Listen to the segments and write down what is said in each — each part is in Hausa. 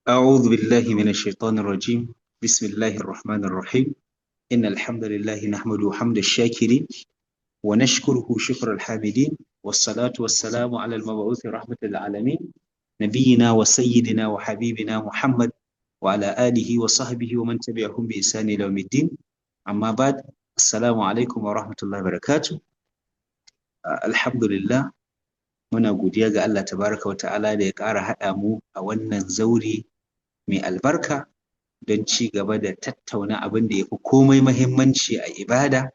أعوذ بالله من الشيطان الرجيم. بسم الله الرحمن الرحيم. إن الحمد لله نحمده حمد الشاكرين ونشكره شكر الحامدين، والصلاة والسلام على المبعوث رحمة العالمين نبينا وسيدنا وحبيبنا محمد وعلى آله وصحبه ومن تبعهم بإحسان إلى يوم الدين. أما بعد، السلام عليكم ورحمة الله وبركاته. الحمد لله. Muna godiya ga Allah tabaraka wa ta'ala da ya ƙara haɗa mu a wannan zauri mai albarka don ci gaba da tattauna abin da ya fi komai mahimmanci a ibada.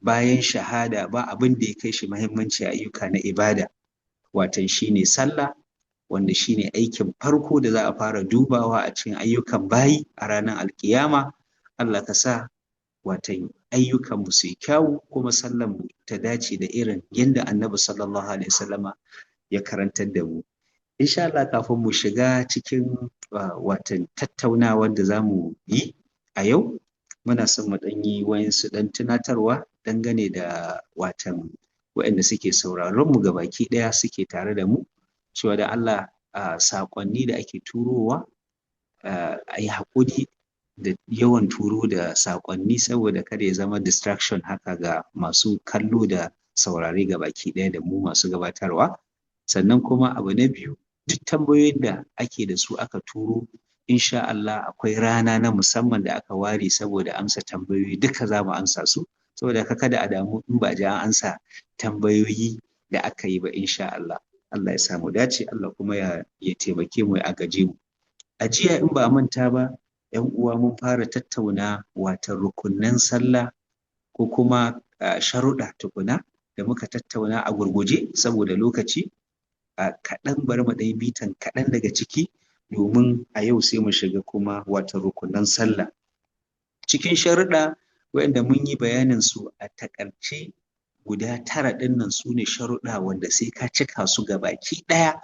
Bayan shahada ba abin da ya kai shi mahimmanci a ayyuka na ibada, watan shine sallah, wanda shine aikin farko da za a fara dubawa a cikin ayyukan bayi a ranar alkiyama. Allah ka sa watan ayyukan mu su yi kyawu, kuma sallan mu ta dace da irin yadda Annabi sallallahu alaihi wasallama ya karantar da mu. Insha Allah, kafin mu shiga cikin watan tattaunawar da za mu yi a yau, muna son mu ɗan yi wayansu ɗan tunatarwa dangane da watan waɗanda suke sauraron mu gabaki ɗaya suke tare da mu, cewa da Allah saƙonni da ake turowa a yi haƙuri da yawan turo da saƙonni, saboda kada ya zama distraction haka ga masu kallo da saurare gabaki ɗaya da mu masu gabatarwa. Sannan kuma abu na biyu, duk tambayoyin da ake da su aka turo, insha Allah akwai rana na musamman da aka ware saboda amsa tambayoyi, duka za mu amsa su, saboda haka kada a damu in ba ji an amsa tambayoyi da aka yi ba. insha Allah ya samu dace, Allah kuma ya taimake mu, ya agaje mu. A jiya in ba manta ba, yan uwa, mun fara tattauna watan rukunnan sallah ko kuma sharuɗa tukuna da muka tattauna a gurguje saboda lokaci. Kaɗan bari mu ɗan bitan kaɗan daga ciki, domin a yau sai mu shiga kuma wata rukunan sallah. Cikin sharuɗa waɗanda mun yi bayanin su a taƙaice guda 9 ɗin nan, su ne sharuɗa wanda sai ka cika su gabaki ɗaya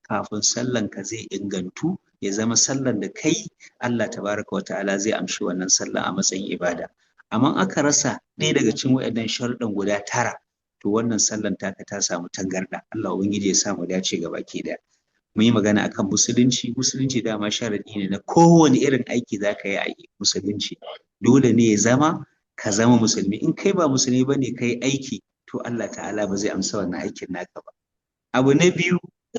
kafin sallan ka zai ingantu, ya zama sallan da kai Allah tabaraka wa ta'ala zai amshi wannan sallah a matsayin ibada. Amma aka rasa ɗaya daga cikin waɗannan sharuɗan guda 9, to wannan sallan taka ta samu tangarɗa. Allah ubangiji ya samu dace gabaki ɗaya. Mun yi magana akan musulunci dama sharadi ne na kowane irin aiki za ka yi a musulunci, dole ne ya zama ka zama musulmi. In kai ba musulmi ba ne ka yi aiki, to Allah ta'ala ba zai amsa wannan aikin naka ba. Abu na biyu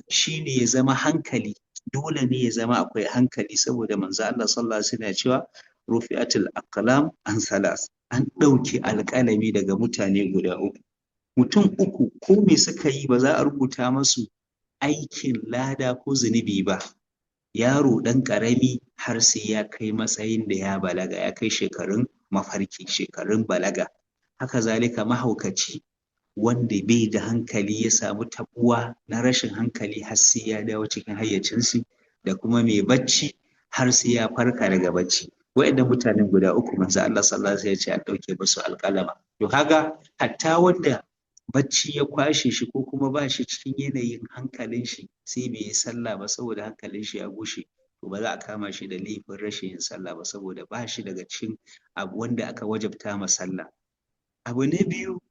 shine ya zama hankali, dole ne ya zama akwai hankali, saboda manzo Allah sallallahu alaihi wasallam ya cewa rufi'atul aqlam an salas, an ɗauke alƙalami daga mutane guda 3. Mutum 3 ko me suka yi ba za a rubuta masu aikin lada ko zunubi ba. Yaro ɗan ƙarami har sai ya kai matsayin da ya balaga, ya kai shekarun mafarki, shekarun balaga. Haka zalika mahaukaci wanda bai da hankali ya samu taɓuwa na rashin hankali har sai ya dawo cikin hayyacinsu, da kuma mai bacci har sai ya farka daga bacci. Waɗannan mutanen guda 3 manzo Allah sallallahu alaihi wasallam ya ce an ɗauke musu alƙalama. To kaga hatta wanda bacci ya kwashe shi ko kuma ba shi cikin yanayin hankalin shi sai bai yi sallah ba saboda hankalin shi ya gushe, to ba za a kama shi da laifin rashin yin sallah ba, saboda ba shi daga cikin abu wanda aka wajabta ma sallah. Abu na biyu,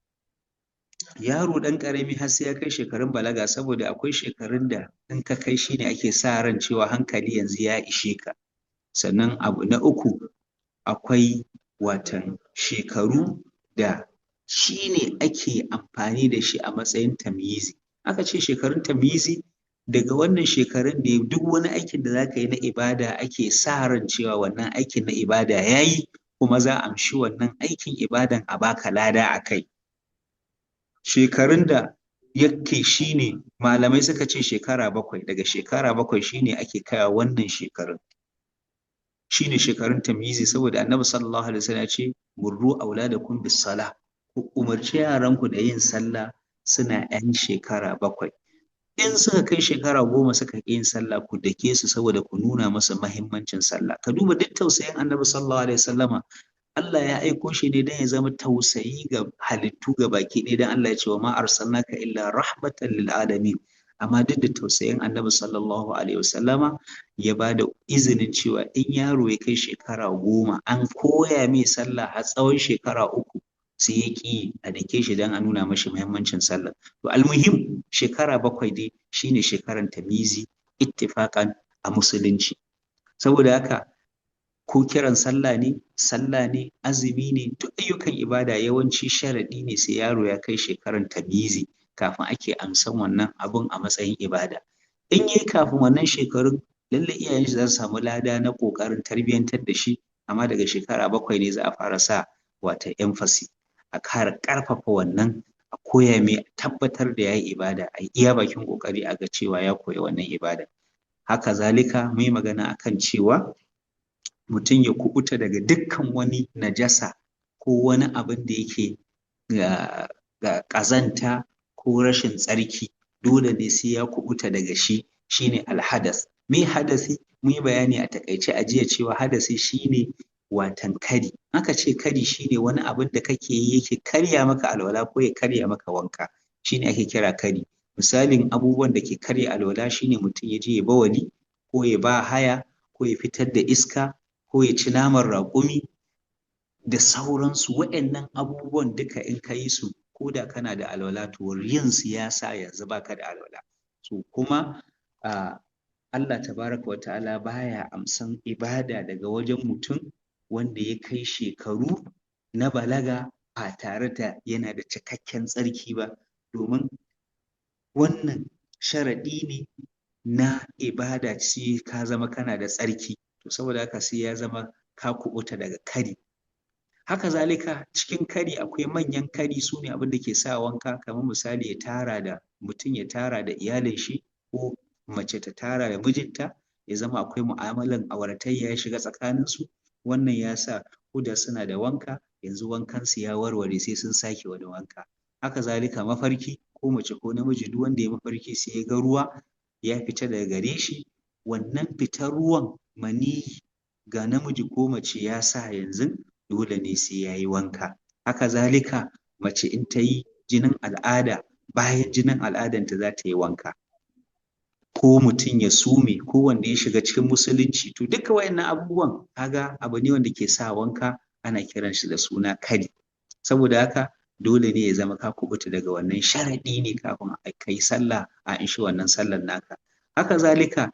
yaro ɗan ƙarami har sai ya kai shekarun balaga, saboda akwai shekarun da in ka kai shi ne ake sa ran cewa hankali yanzu ya ishe ka. Sannan abu na uku, akwai watan shekaru da shi ne ake amfani da shi a matsayin tamyizi. Aka ce shekarun tamyizi, daga wannan shekarun da duk wani aikin da za ka yi na ibada ake sa ran cewa wannan aikin na ibada ya yi, kuma za a amshi wannan aikin ibadan a baka lada a kai. Shekarun da yake shi ne malamai suka ce shekara 7, daga shekara 7 shi ne ake kaiwa wannan shekarun, shi ne shekarun tamyizi, saboda Annabi sallallahu alaihi wasallam ya ce murru auladakum bis salah, ku umarci yaranku da yin sallah suna 'yan shekara 7. In suka kai shekara 10 suka ƙi yin sallah, ku dake su saboda ku nuna masa mahimmancin sallah. Ka duba duk tausayin Annabi sallallahu alaihi wasallama, Allah ya aiko shi ne don ya zama tausayi ga halittu ga baki ɗaya, don Allah ya ce wa ma arsalnaka illa rahmatan lil alamin. Amma duk da tausayin Annabi sallallahu alaihi wasallama, ya ba da izinin cewa in yaro ya kai shekara 10 an koya mai sallah har tsawon shekara 3, sai ya ƙi, a dake shi don a nuna mashi muhimmancin sallah. To almuhim, shekara 7 dai shine shekaran tamizi ittifaqan a musulunci. saboda haka ko kiran sallah ne azumi ne duk ayyukan ibada yawanci sharaɗi ne sai yaro ya kai shekaran tamizi kafin ake amsan wannan abun a matsayin ibada. In yayi kafin wannan shekarun lallai iyayen shi za su samu lada na ƙoƙarin tarbiyyantar da shi, amma daga shekara 7 ne za a fara sa wata emphasis a ƙara ƙarfafa wannan, a koya mai tabbatar da yayi ibada, a iya bakin ƙoƙari a ga cewa ya koyi wannan ibada. Haka zalika muyi magana akan cewa mutum ya kuɓuta daga dukkan wani najasa ko wani abin da yake ga ƙazanta ko rashin tsarki, dole ne sai ya kuɓuta daga shi, shine alhadas. Me hadasi? Mun yi bayani a takaice a jiya cewa hadasi shine watan kari. Aka ce kari shine wani abin da kake yi yake karya maka alwala ko ya karya maka wanka, shine ake kira kari. Misalin abubuwan da ke karya alwala shine mutum ya je ya bawali ko ya ba haya ko ya fitar da iska ko ya ci naman raƙumi da sauransu. Waɗannan abubuwan duka in ka yi su ko da kana da alwala to yin su ya sa yanzu baka da alwala. So kuma Allah tabaraka wa ta'ala baya amsan ibada daga wajen mutum wanda ya kai shekaru na balaga ba tare da yana da cikakken tsarki ba, domin wannan sharaɗi ne na ibada ce ka zama kana da tsarki, to saboda haka sai ya zama ka kuɓuta daga kari. Haka zalika cikin kari akwai manyan kari, su ne abin da ke sa wanka, kamar misali mutum ya tara da iyalin shi ko mace ta tara da mijinta, ya zama akwai mu'amalan auratayya ya shiga tsakaninsu, wannan ya sa ko da suna da wanka yanzu wankansu ya warware sai sun sake wani wanka. Haka zalika mafarki, ko mace ko namiji duk wanda ya mafarki sai ya ga ruwa ya fita daga gare shi, wannan fitar ruwan maniyyi ga namiji ko mace ya sa yanzu dole ne sai ya yi wanka. Haka zalika mace in ta yi jinin al'ada, bayan jinin al'adanta za ta yi wanka, ko mutum ya sume, ko wanda ya shiga cikin musulunci, to duka wayannan abubuwan kaga abu ne wanda ke sa wanka, ana kiran shi da suna kari. Saboda haka dole ne ya zama ka kubuta daga wannan, sharaɗi ne kafin a kai sallah a inshi wannan sallar naka. Haka zalika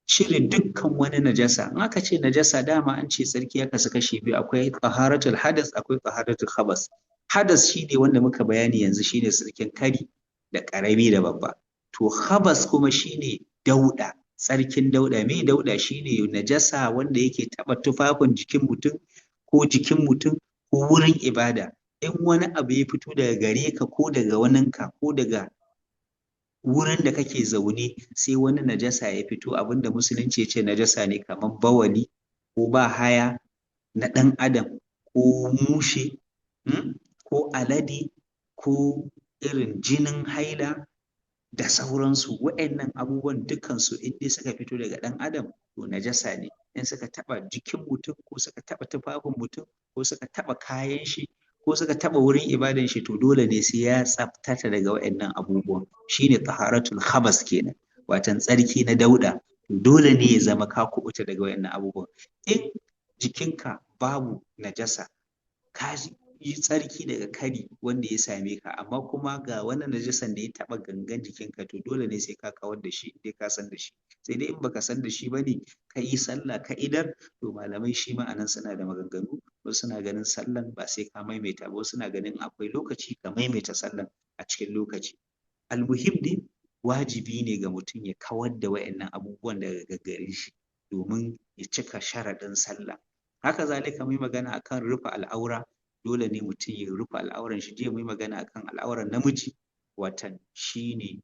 cire dukkan wani najasa. In aka ce najasa dama an ce tsarki ya kasu kashe biyu, akwai taharatul hadas, akwai taharatul khabas. Hadas shine wanda muka bayani yanzu, shine tsarkin kari da karami da babba. To khabas kuma shine dauda, tsarkin dauda. Me dauda? Shine najasa wanda yake taba tufafin jikin mutum ko jikin mutum ko wurin ibada. In wani abu ya fito daga gare ka ko daga waninka ko daga wurin da kake zaune sai wani najasa ya fito, abinda musulunci ya ce najasa ne, kamar bawali ko ba haya na ɗan adam ko mushe ko alade ko irin jinin haila da sauransu. Waɗannan abubuwan dukansu in dai suka fito daga ɗan adam to najasa ne. In suka taɓa jikin mutum ko suka taɓa tufafin mutum ko suka taɓa kayan shi ko suka taɓa wurin ibadan shi, to dole ne sai ya tsaftata daga waɗannan abubuwan. Shine taharatul khabas kenan, watan tsarki na dauda. Dole ne ya zama ka kubuta daga waɗannan abubuwan. In jikinka babu najasa, ka yi tsarki daga kari wanda ya same ka, amma kuma ga wannan najasan da ya taɓa gangan jikinka, to dole ne sai ka kawar da shi, dai ka san da shi. Sai dai in baka san da shi bane ka yi sallah ka idar, to malamai shi ma anan suna da maganganu. Wasu suna ganin sallan ba sai ka maimaita ba, wasu suna ganin akwai lokaci ka maimaita sallan a cikin lokaci. Almuhim dai wajibi ne ga mutum ya kawar da waɗannan abubuwan daga gare shi domin ya cika sharaɗin sallah. Haka zalika mu yi magana akan rufe al'aura. Dole ne mutum ya rufe al'auran shi. Jiya mu yi magana akan al'auran namiji, watan shine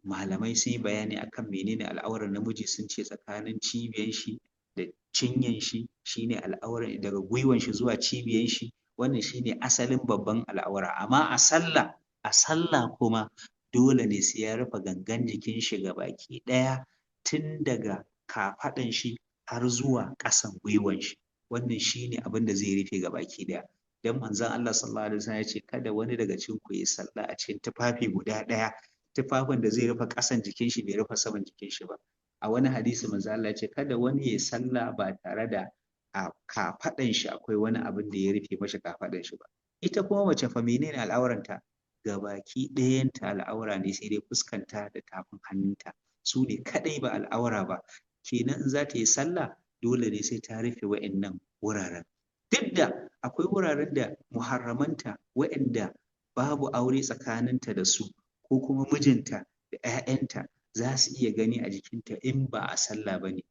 malamai sun yi bayani akan menene al'auran namiji. Sun ce tsakanin cibiyan shi da cinyan shi shine al'auran, daga gwiwan shi zuwa cibiyan shi, wannan shine asalin babban al'aura. Amma a sallah kuma dole ne sai ya rufe gangan jikin shi gabaki ɗaya, tun daga kafaɗan shi har zuwa ƙasan gwiwan shi. Wannan shine abin da zai rufe gabaki ɗaya. Dan manzon Allah sallallahu alaihi wasallam ya ce kada wani daga cikin ku yi sallah a cikin tufafi guda ɗaya, tufafin da zai rufe ƙasan jikin shi bai rufe saman jikin shi ba. A wani hadisi manzon Allah ya ce kada wani ya yi sallah ba tare da a kafaɗan shi akwai wani abin da ya rufe mashi kafaɗan shi ba. Ita kuma mace fa menene al'auranta? Gabaki ɗayanta al'aura ne, sai dai fuskanta da tafin hannunta su ne kaɗai ba al'aura ba. kenan in za ta yi sallah dole ne sai ta rufe wa'annan wuraren. Duk da akwai wuraren da muharramanta wa'anda babu aure tsakaninta da su ko kuma mijinta da 'ya'yanta za su iya gani a jikinta in ba a sallah ba ne,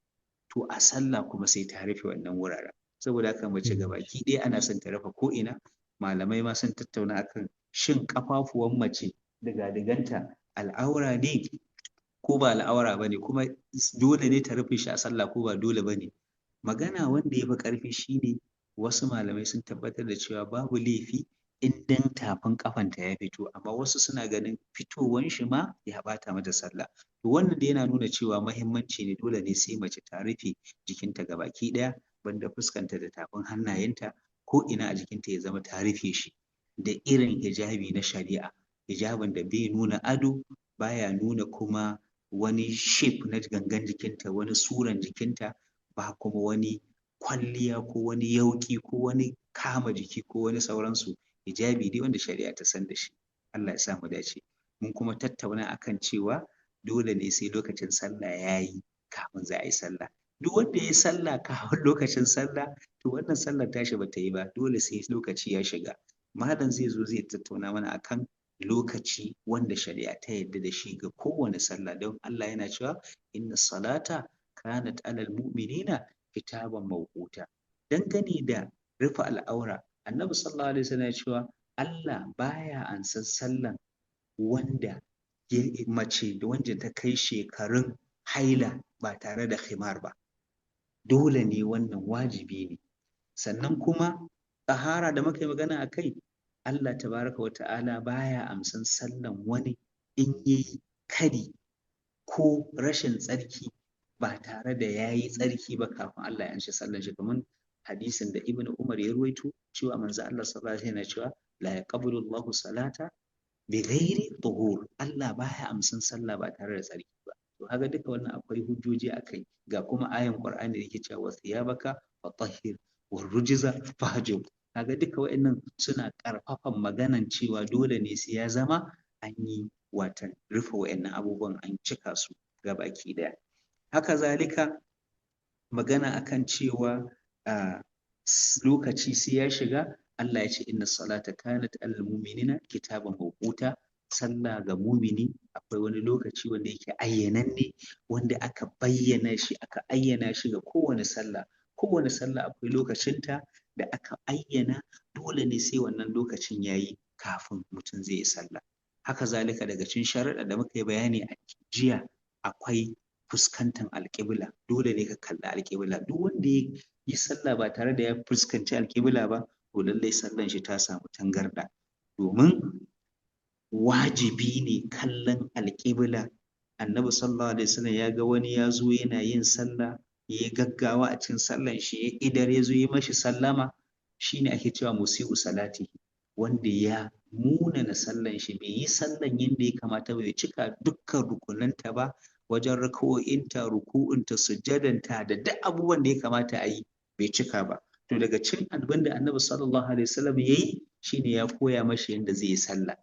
to a sallah kuma sai ta rufe wannan wuraren. Saboda haka mace gabaki ɗaya ana son ta rufe ko'ina. Malamai ma sun tattauna akan shin ƙafafuwan mace diga-diganta al'aura ne ko ba al'aura ba ne, kuma dole ne ta rufe shi a sallah ko ba dole ba ne. Magana wanda ya fi ƙarfi shine wasu malamai sun tabbatar da cewa babu laifi in dan tafin ƙafanta ya fito, amma wasu suna ganin fitowan shi ma ya ɓata mata sallah. To wannan dai yana nuna cewa mahimmanci ne, dole ne sai mace ta rufe jikinta gabaki ɗaya banda fuskanta da tafin hannayenta, ko ina a jikinta ya zama ta rufe shi da irin hijabi na shari'a, hijabin da bai nuna ado baya nuna kuma wani shape na gangan jikinta, wani suran jikinta, ba kuma wani kwalliya ko wani yauƙi ko wani kama jiki ko wani sauransu. Hijabi dai wanda shari'a ta san da shi. Allah ya sa mu dace. Mun kuma tattauna akan cewa dole ne sai lokacin sallah ya yi kafin za a yi sallah. Duk wanda ya yi sallah kafin lokacin sallah, to wannan sallar tashi ba ta yi ba, dole sai lokaci ya shiga. Malam zai zo zai tattauna mana akan lokaci wanda shari'a ta yarda da shi ga kowane sallah, don Allah yana cewa inna salata kanat alal mu'minina kitaban mawquta. Dangane da rufe al'aura, annabi sallallahu alaihi wasallam ya cewa Allah baya ansan sallan wanda mace da wanda ta kai shekarun haila ba tare da khimar ba. Dole ne wannan wajibi ne. Sannan kuma tsahara da muka yi magana a kai, Allah tabaraka wa ta'ala baya amsan sallan wani in yayi kari ko rashin tsarki ba tare da yayi tsarki ba kafin Allah ya amshi sallan shi, kamar hadisin da Ibn Umar ya ruwaito cewa manzo Allah sallallahu alaihi wasallam yana cewa la yaqbalu Allahu salata bi ghairi tuhur. Allah baya amsan sallah ba tare da tsarki ba. To kaga duka wannan akwai hujjoji akai, ga kuma ayan Qur'ani da yake cewa thiyabaka fatahhir war rujza fahjur. Kaga duka wa'annan suna karfafan maganan cewa dole ne sai ya zama an yi watan rufe wa'annan abubuwan an cika su gabaki daya. Haka zalika magana akan cewa lokaci sai ya shiga, Allah ya ce inna salata kanat alal mu'minina kitaban mawquta. Sallah ga mumini akwai wani lokaci wanda yake ayyananne, wanda aka bayyana shi, aka ayyana shi ga kowane sallah. Kowane sallah akwai lokacinta da aka ayyana, dole ne sai wannan lokacin yayi kafin mutum zai yi sallah. Haka zalika daga cikin sharuɗa da muka yi bayani a jiya akwai fuskantar alƙibla. Dole ne ka kalli alƙibla. Duk wanda ya yi sallah ba tare da ya fuskanci alƙibla ba, to lallai sallan shi ta samu tangarɗa. Domin wajibi ne kallon alƙibla. Annabi sallallahu alaihi wasallam ya ga wani ya zo yana yin sallah, ya yi gaggawa a cikin sallan shi, ya idar ya zo yi mashi sallama, shine ake cewa musi'u salati, wanda ya munana sallan shi, bai yi sallan yadda ya kamata, bai cika dukkan rukunanta ba, wajen raka'o'inta, ruku'unta, sujjadanta da duk abubuwan da ya kamata a yi bai cika ba. To daga cikin abin da Annabi sallallahu alaihi wasallam ya yi shine ya koya mashi yadda zai yi sallah.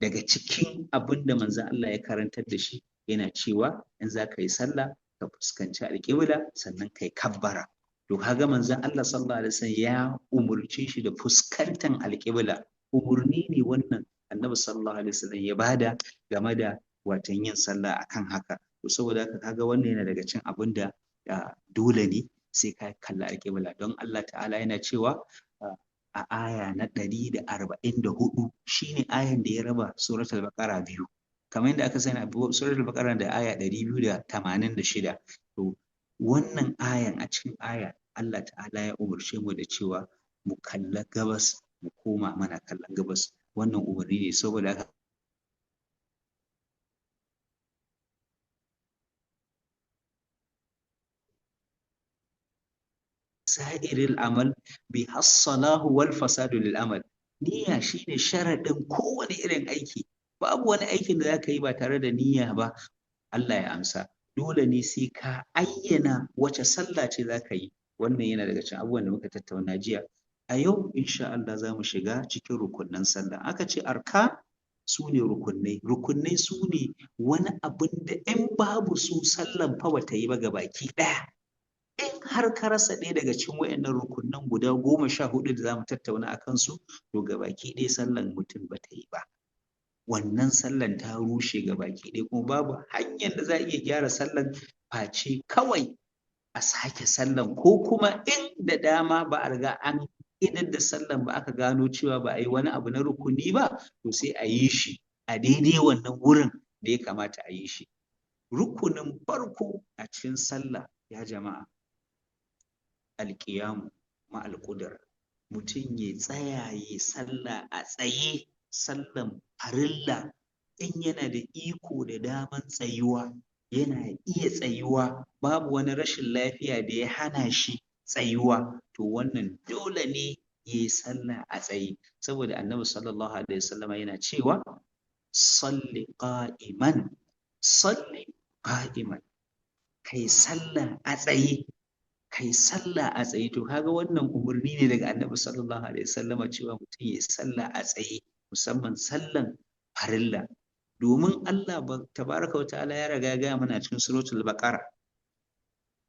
Daga cikin abin da manzon Allah ya karantar da shi yana cewa in za ka yi sallah ka fuskanci alƙibla sannan kai kabbara. To kaga manzon Allah sallallahu alaihi wasallam ya umurce shi da fuskantar alƙibla. Umurni ne wannan Annabi sallallahu alaihi wasallam ya bada game da watan yin sallah akan haka. To saboda haka kaga wannan yana daga cikin abin da dole ne sai ka kalla alƙibla, don Allah ta'ala yana cewa a aya na 144 shine ayan da ya raba suratul baqara biyu, kamar yadda aka sani suratul baqara da aya 286. To wannan ayan, a cikin aya Allah ta'ala ya umarce mu da cewa mu kalla gabas, mu koma mana kallon gabas. Wannan umarni ne, saboda haka sa'iril amal bi hassalahu wal fasadu lil amal. Niyya shine sharadin kowane irin aiki. Babu wani aikin da zaka yi ba tare da niyya ba Allah ya amsa. Dole ne sai ka ayyana wace sallah ce zaka yi. Wannan yana daga cikin abubuwan da muka tattauna jiya. A yau insha Allah za mu shiga cikin rukunnan sallah. Aka ce arkan su ne rukunai. Rukunai su ne wani abin da in babu su sallan fa bata yi ba gabaki ɗaya. In har ka rasa ɗaya daga cikin waɗannan rukunan guda 14 da za mu tattauna a kansu, to gabaki ɗaya sallan mutum bata yi ba. Wannan sallan ta rushe gabaki ɗaya, kuma babu hanyar da za a iya gyara sallan face kawai a sake sallan, ko kuma in da dama ba a riga an idar da sallan ba, aka gano cewa ba a yi wani abu na rukuni ba, to sai a yi shi a daidai wannan wurin da ya kamata a yi shi. Rukunin farko a cikin sallah ya jama'a, alƙiyamu ma'al qudra, mutum ya tsaya ya sallah a tsaye, sallan farilla. In yana da iko da daman tsayuwa, yana iya tsayuwa, babu wani rashin lafiya da ya hana shi tsayuwa, to wannan dole ne ya yi sallah a tsaye, saboda annabi sallallahu alaihi wasallama yana cewa salli qa'iman, salli qa'iman, kai sallah a tsaye, kai sallah a tsaye. To kaga wannan umarni ne daga annabi sallallahu alaihi wasallama cewa mutum ya sallah a tsaye, musamman sallan farilla. Domin Allah tabaraka wa ta'ala ya riga ya gaya mana a cikin suratul baqara,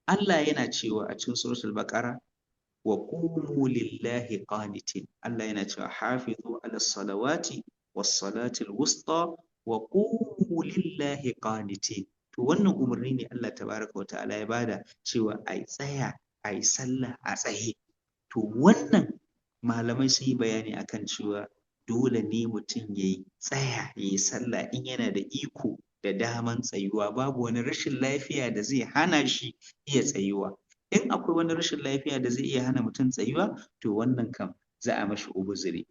Allah yana cewa a cikin suratul baqara, wa qumu lillahi qanitin, Allah yana cewa hafizu ala salawati was salatil wusta wa qumu lillahi qanitin. To wannan umarni ne Allah tabaraka wa ta'ala ya bada cewa ai tsaya ai sallah a tsaye. To wannan malamai sun yi bayani akan cewa dole ne mutum ya tsaya ya yi sallah in yana da iko da daman tsayuwa, babu wani rashin lafiya da zai hana shi iya tsayuwa. In akwai wani rashin lafiya da zai iya hana mutum tsayuwa, to wannan kam za a mashi uzuri.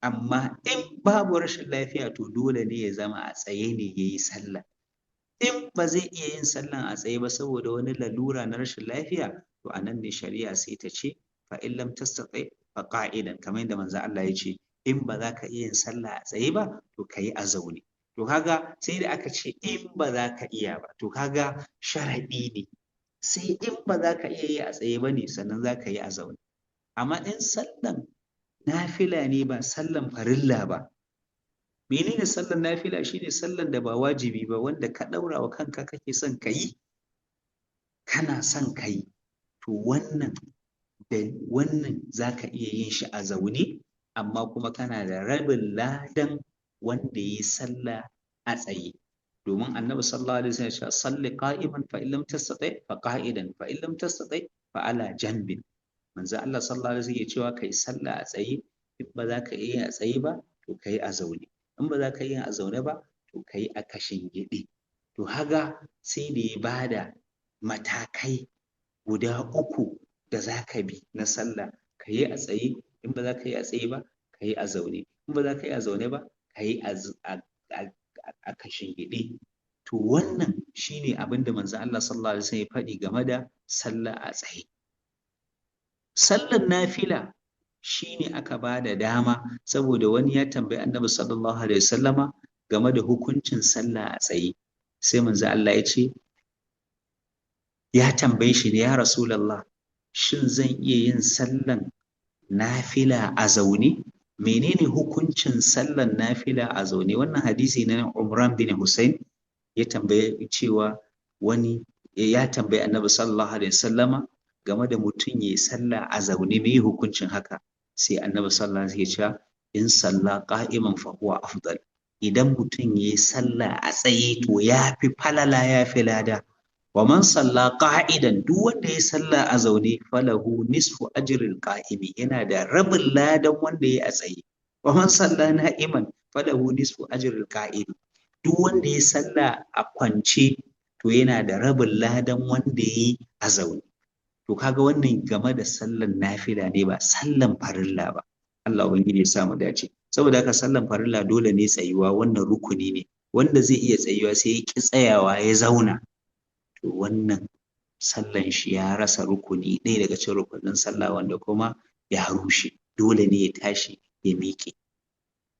Amma in babu rashin lafiya, to dole ne ya zama a tsaye ne ya yi sallah. In ba zai iya yin sallan a tsaye ba saboda wani lalura na rashin lafiya, to a nan ne shari'a sai ta ce fa in lam tastati fa qa'idan, kamar yadda manzo Allah ya ce in ba za ka iya yin sallah a tsaye ba, to ka yi a zaune. To kaga sai da aka ce in ba za ka iya ba, to kaga sharaɗi ne, sai in ba za ka iya yi a tsaye ba ne sannan za ka yi a zaune. Amma in sallan nafila ne ba sallan farilla ba, menene sallan nafila? Shine sallan da ba wajibi ba, wanda ka ɗaura wa kanka kake son ka yi, kana son ka yi, to wannan za ka iya yin shi a zaune, amma kuma kana da rabin ladan wanda ya yi sallah a tsaye. Domin annabi sallallahu alaihi wasallam ya ce salli qa'iman fa in lam tastati fa qa'idan fa in lam tastati fa ala janbin. Manzo Allah sallallahu alaihi wasallam ya cewa kai sallah a tsaye, in ba za ka iya a tsaye ba, to kai a zaune. In ba za ka iya a zaune ba, to kai a kashin gidi. To haga sai da ya bada matakai guda 3 da za ka bi na sallah, ka yi a tsaye, in ba za ka yi a tsaye ba, ka yi a zaune, in ba za ka yi a zaune ba, ka yi a kashin gidi. To wannan shine abin da manzo Allah sallallahu alaihi wasallam ya faɗi game da sallah a tsaye. Sallan nafila shine aka ba da dama, saboda wani ya tambayi annabi sallallahu alaihi wasallama game da hukuncin sallah a tsaye, sai manzo Allah ya ce, ya tambaye shi ne, ya Rasulullah, shin zan iya yin sallan nafila a zaune? Menene hukuncin sallan nafila a zaune? Wannan hadisi na Umran bin Hussein ya tambaye cewa wani ya tambayi annabi sallallahu alaihi wasallama game da mutum ya yi sallah a zaune, me hukuncin haka? Sai annabi sallallahu alaihi wasallam ya ce, in salla qa'iman fa huwa afdal. Idan mutum ya yi sallah a tsaye, to ya fi falala, ya fi lada. Wa man salla qa'idan, duk wanda ya salla a zaune, falahu nisfu ajril qa'imi, yana da rabin ladan wanda ya a tsaye. Wa man salla na'iman, falahu nisfu ajril qa'imi, duk wanda ya salla a kwance, to yana da rabin ladan wanda ya a zaune. To kaga wannan game da sallan nafila ne, ba sallan farilla ba. Allah ubangiji ya sa mu dace. Saboda haka sallan farilla dole ne tsayuwa, wannan rukuni ne. Wanda zai iya tsayuwa sai ya ki tsayawa ya zauna, to wannan sallan shi ya rasa rukuni ɗaya daga cikin rukunin sallah, wanda kuma ya rushe. Dole ne ya tashi ya miƙe.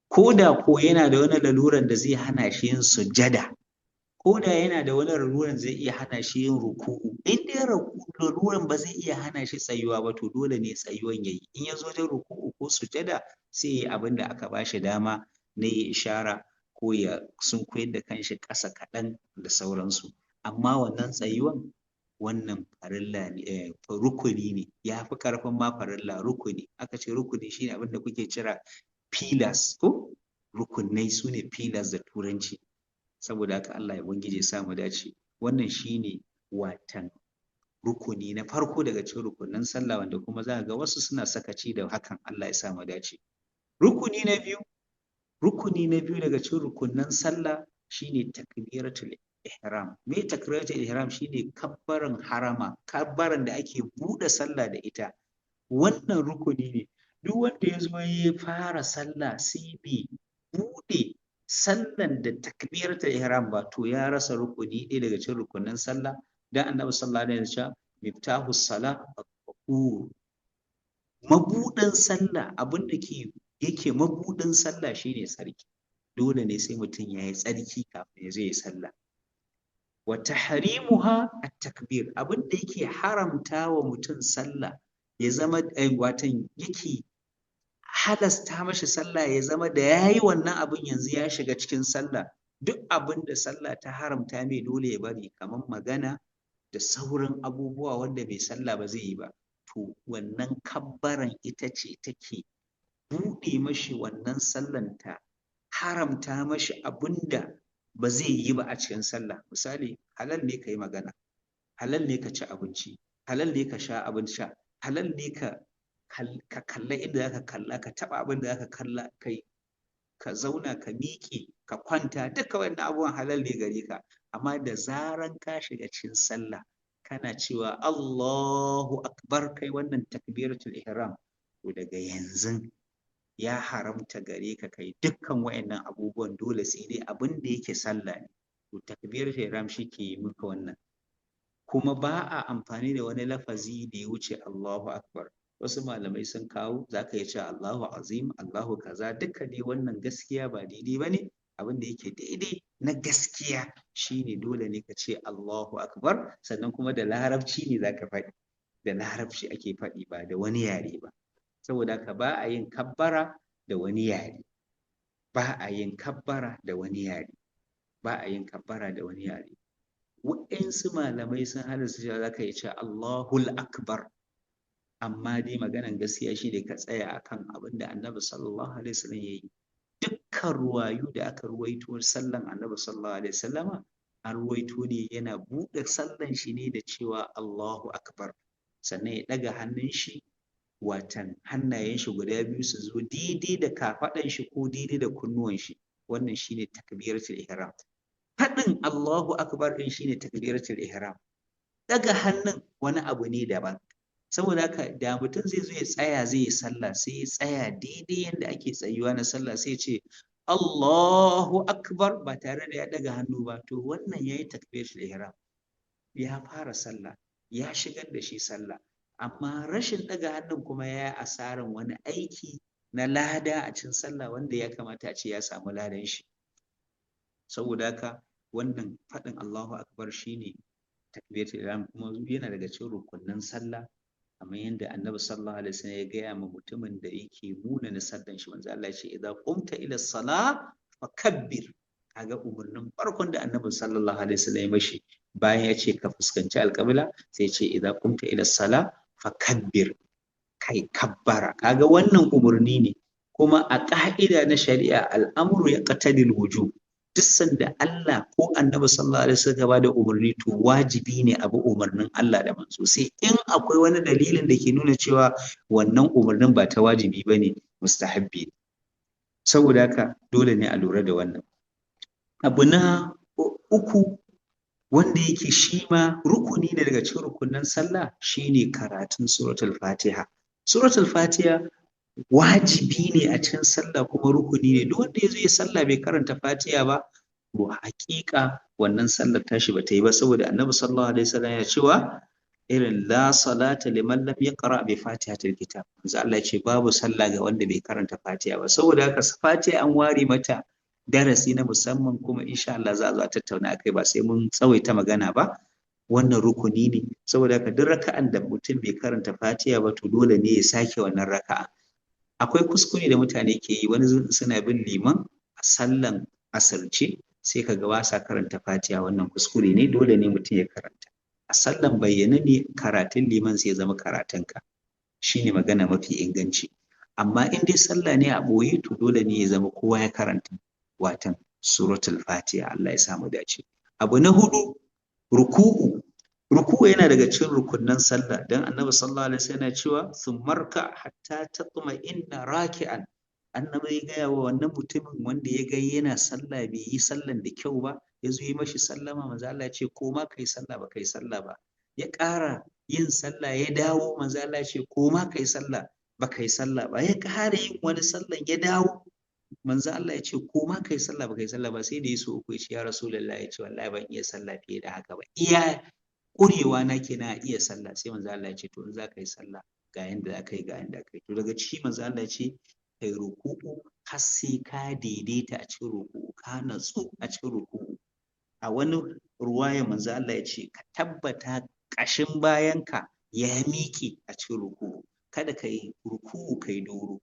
Ko da ko yana da wani laluran da zai hana shi yin sujjada, ko da yana da wani laluran zai iya hana shi yin ruku'u, in dai laluran ba zai iya hana shi tsayuwa ba, to dole ne tsayuwan yayi. In ya zo da ruku'u ko sujjada, sai ya yi abin da aka ba shi dama na yi ishara ko ya sunkuyar da kanshi ƙasa kaɗan da sauransu. Amma wannan tsayuwan wannan farilla ne, rukuni ne, ya fi ƙarfin ma farilla, rukuni. Aka ce rukuni shine abin da kuke kira pillars ko rukunai, su ne pillars da turanci. Saboda haka Allah ya ubangiji ya sa mu dace. Wannan shine watan rukuni na farko daga cikin rukunin sallah, wanda kuma za ga wasu suna sakaci da hakan. Allah ya sa mu dace. Rukuni na biyu daga cikin rukunin sallah shine takbiratul ihram. Me takbiratul ihram? Shine kabbaran harama, kabbaran da ake buɗe sallah da ita. Wannan rukuni ne. Duk wanda ya zo ya fara sallah sai bai buɗe sallan da takbiratul ihram ba, to ya rasa rukuni ɗaya daga cikin rukunin sallah. Dan Annabi sallallahu alaihi wasallam miftahu salah at-tahur, mabuɗin sallah, abin da yake mabuɗin sallah shine tsarki. Dole ne sai mutum ya yi tsarki kafin ya zai yi sallah. Wa tahrimuha at-takbir, abin da yake haramta wa mutum sallah ya zama watan yake halasta mashi sallah ya zama da yayi wannan abin yanzu ya shiga cikin sallah. Duk abin da sallah ta haramta mai dole ya bari, kamar magana da sauran abubuwa wanda bai sallah ba zai yi ba. To wannan kabbaran ita ce take buɗe mashi wannan sallan, ta haramta mashi abinda ba zai yi ba a cikin sallah. Misali, halal ne ka yi magana, halal ne ka ci abinci, halal ne ka sha abin sha, halal ne ka kalla inda zaka kalla, ka taɓa abin da zaka kalla, kai ka zauna, ka miƙe, ka kwanta, duka wannan abubuwan halal ne gare ka. Amma da zaran ka shiga cikin sallah kana cewa Allahu akbar, kai wannan takbiratul ihram, to daga yanzu ya haramta gare ka kai dukkan wayannan abubuwan. Dole sai dai abin da yake sallah ne, to takbiratul ihram shi ke yi maka wannan. Kuma ba a amfani da wani lafazi da ya wuce Allahu akbar. Wasu malamai sun kawo, za ka iya cewa Allahu azim, Allahu kaza, duka dai wannan gaskiya ba daidai ba ne. Abin da yake daidai na gaskiya shine dole ne ka ce Allahu akbar, sannan kuma da larabci ne za ka faɗi, da larabci ake faɗi, ba da wani yare ba. Saboda haka ba a yin kabbara da wani yare, ba a yin kabbara da wani yare, ba a yin kabbara da wani yare. Waɗansu malamai sun halasta cewa za ka yi cewa Allahul akbar, amma dai maganan gaskiya shi ne ka tsaya akan abin da Annabi sallallahu alaihi wasallam ya yi. Dukkan ruwayu da aka ruwaito sallan Annabi sallallahu alaihi wasallama, an ruwaito ne yana buɗe sallan shi ne da cewa Allahu akbar, sannan ya ɗaga hannun shi, watan hannayen shi guda biyu su zo daidai da kafaɗan shi ko daidai da kunnuwan shi. Wannan shine takbiratul ihram. Faɗin Allahu akbar din shine takbiratul ihram. Ɗaga hannun wani abu ne daban. Saboda haka da mutum zai zo ya tsaya zai yi sallah, sai ya tsaya daidai yadda ake tsayuwa na sallah, sai ya ce Allahu akbar ba tare da ya ɗaga hannu ba, to wannan yayi takbiratul ihram, ya fara sallah, ya shigar da shi sallah. Amma rashin ɗaga hannun kuma ya yi asaran wani aiki na lada a cikin sallah wanda ya kamata a ce ya samu ladan shi. Saboda haka wannan faɗin Allahu akbar shine takbiratul ihram, kuma yana daga cikin rukunin sallah, kamar yadda Annabi sallallahu alaihi wasallam ya gaya ma mutumin da yake munana sallan shi. Manzo Allah ya ce idza qumta ila salah fakabbir. Kaga umarnin farkon da Annabi sallallahu alaihi wasallam ya mashi bayan ya ce ka fuskanci alƙibla, sai ya ce idza qumta ila salah fakabbir, kai kabbara. Kaga wannan umarni ne, kuma a ƙa'ida na shari'a al'amru ya qatadil wujub. Duk sanda Allah ko Annabi sallallahu alaihi wasallam ba da umarni, to wajibi ne abu umarnin Allah da manzo, sai in akwai wani dalilin da ke nuna cewa wannan umarnin ba ta wajibi bane, mustahabbi. Saboda haka dole ne a lura da wannan. Abu na uku wanda yake shi ma rukuni ne daga cikin rukunin sallah, shine karatun suratul Fatiha. Suratul Fatiha wajibi ne a cikin sallah kuma rukuni ne. Duk wanda ya zo ya sallah bai karanta Fatiha ba, to haƙiƙa wannan sallar tashi ba ta yi ba, saboda Annabi sallallahu alaihi wasallam ya cewa irin la salata liman lam yaqra bi fatihatil kitab. Manzo Allah ya ce babu sallah ga wanda bai karanta Fatiha ba. Saboda haka Fatiha an ware mata darasi na musamman, kuma insha Allah za a zo a tattauna akai, ba sai mun tsawaita magana ba. Wannan rukuni ne. Saboda haka duk raka'an da mutum bai karanta Fatiha ba, to dole ne ya sake wannan raka'a. Akwai kuskure da mutane ke yi, wani suna bin liman a sallan asirce sai ka ga ba sa karanta Fatiha, wannan kuskure ne, dole ne mutum ya karanta. A sallan bayyane ne karatun liman sai zama karatunka, shine magana mafi inganci. Amma in dai sallah ne a ɓoye to dole ne ya zama kowa ya karanta watan suratul Fatiha. Allah ya samu dace. Abu na hudu, ruku'u. Ruku'u yana daga cikin rukunnan sallah, dan Annabi sallallahu alaihi wasallam yana cewa summarka hatta tatma'inna raki'an. Annabi ya gaya wa wannan mutumin wanda ya ga yana sallah bai yi sallan da kyau ba, ya zo yi mashi sallama, manzo Allah ya ce ko ma kai sallah ba kai sallah ba. Ya ƙara yin sallah ya dawo, manzo Allah ya ce ko ma kai sallah ba kai sallah ba. Ya ƙara yin wani sallan ya dawo, manzo Allah ya ce ko ma kai sallah ba kai sallah ba. Sai da ya so uku ya ce ya Rasulullahi, ya ce wallahi ban iya sallah fiye da haka ba, iya ƙurewa na kenan a iya sallah. Sai manzo Allah ya ce to in za ka yi sallah ga yanda za ka yi, ga yanda ka yi. To daga ciki manzo Allah ya ce kai ruku'u har sai ka daidaita a cikin ruku'u, ka natsu a cikin ruku'u. A wani ruwaya manzo Allah ya ce ka tabbata ƙashin bayanka ya miƙe a cikin ruku'u, kada ka yi ruku'u kai doro.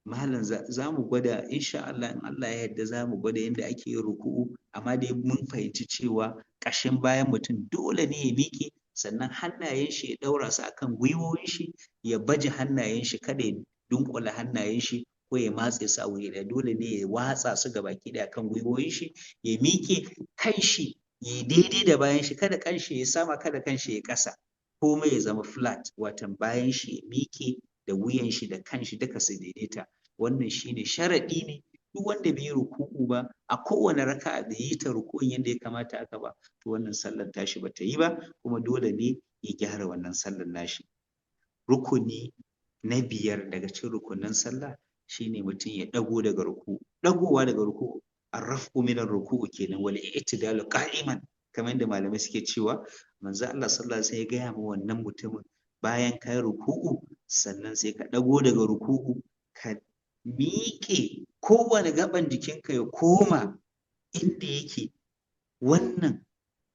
Malam za mu gwada insha Allah, in Allah ya yarda za mu gwada yadda ake yin ruku'u, amma dai mun fahimci cewa ƙashin bayan mutum dole ne ya miƙe, sannan hannayen shi ya ɗaura su akan gwiwoyin shi, ya baje hannayen shi, kada ya dunkula hannayen shi ko ya matse su a wuri ɗaya. Dole ne ya watsa su gabaki ɗaya kan gwiwoyin shi, ya miƙe kan shi ya daidai da bayan shi, kada kan shi ya sama, kada kan shi ya ƙasa, komai ya zama flat, watan bayan shi ya miƙe da wuyan shi da kan shi duka su daidaita. Wannan shine sharaɗi ne, duk wanda bai yi ruku'u ba a kowane raka'a da yi ta ruku'un yadda ya kamata aka ba, to wannan sallar tashi ba ta yi ba, kuma dole ne ya gyara wannan sallar nashi. Rukuni na biyar daga cikin rukunan sallah shine mutum ya ɗago daga ruku'u. Ɗagowa daga ruku'u arrafu minar ruku'u kenan, wal i'tidalu qa'iman, kamar yadda malamai suke cewa. Manzo Allah sallallahu alaihi wasallam ya gaya ma wannan mutumin bayan ka yi ruku'u sannan sai ka ɗago daga ruku'u, ka miƙe kowane gaban jikinka ya koma inda yake. Wannan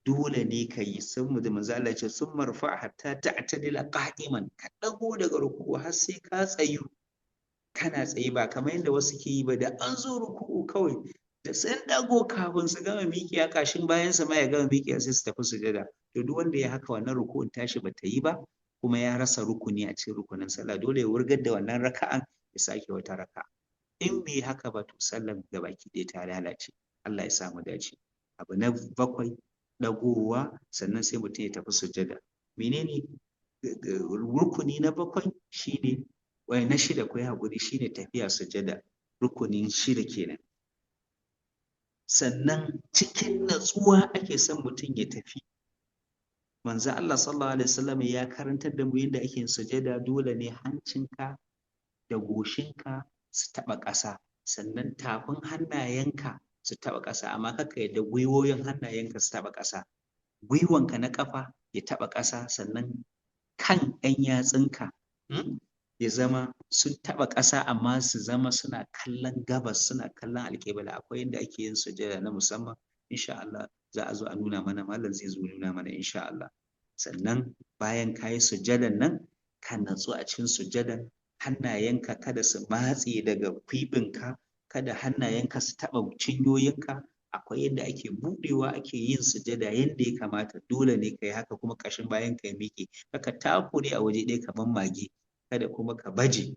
dole ne ka yi, saboda manzo Allah ya ce sun marfa hatta ta'tadila qa'iman, ka ɗago daga ruku'u har sai ka tsayu kana tsaye, ba kamar yadda wasu ke yi ba, da an zo ruku'u kawai da sun ɗago kafin su gama miƙiya kashin bayan sa ma ya gama miƙiya sai su tafi sujada. To duk wanda ya haka wannan ruku'un tashi ba ta yi ba, kuma ya rasa rukuni a cikin rukunin sallah. Dole ya wurgar da wannan raka'an ya sake wata raka'a. In bai haka ba to sallar gabaki ɗaya ta lalace. Allah ya samu dace. Abu na bakwai, ɗagowa sannan sai mutum ya tafi sujada. Menene rukuni na bakwai? Shine na shida, ko ya haƙuri, shine tafiya sujada. Rukunin shida kenan. Sannan cikin natsuwa ake son mutum ya tafi. Manzo Allah sallallahu alaihi wasallam ya karantar da mu yadda ake sujada. Dole ne hancinka da goshinka su taɓa ƙasa, sannan tafin hannayenka su taɓa ƙasa, amma kaka yadda gwiwoyin hannayenka su taɓa ƙasa. Gwiwanka na ƙafa ya taɓa ƙasa, sannan kan ɗan yatsunka ya zama sun taɓa ƙasa, amma su zama suna kallon gabas, suna kallon alƙibla. Akwai yadda ake yin sujada na musamman, insha Allah za a zo a nuna mana, malam zai zo nuna mana insha Allah. Sannan bayan ka yi sujadan nan, ka natsu a cikin sujadan, hannayenka kada su matse daga kwiɓinka, kada hannayenka su taɓa cinyoyinka. Akwai yadda ake buɗewa ake yin sujada yadda ya kamata. Dole ne ka yi haka, kuma ƙashin bayan ka ya miƙe, kaka takure a waje ɗaya kamar mage, kada kuma ka baje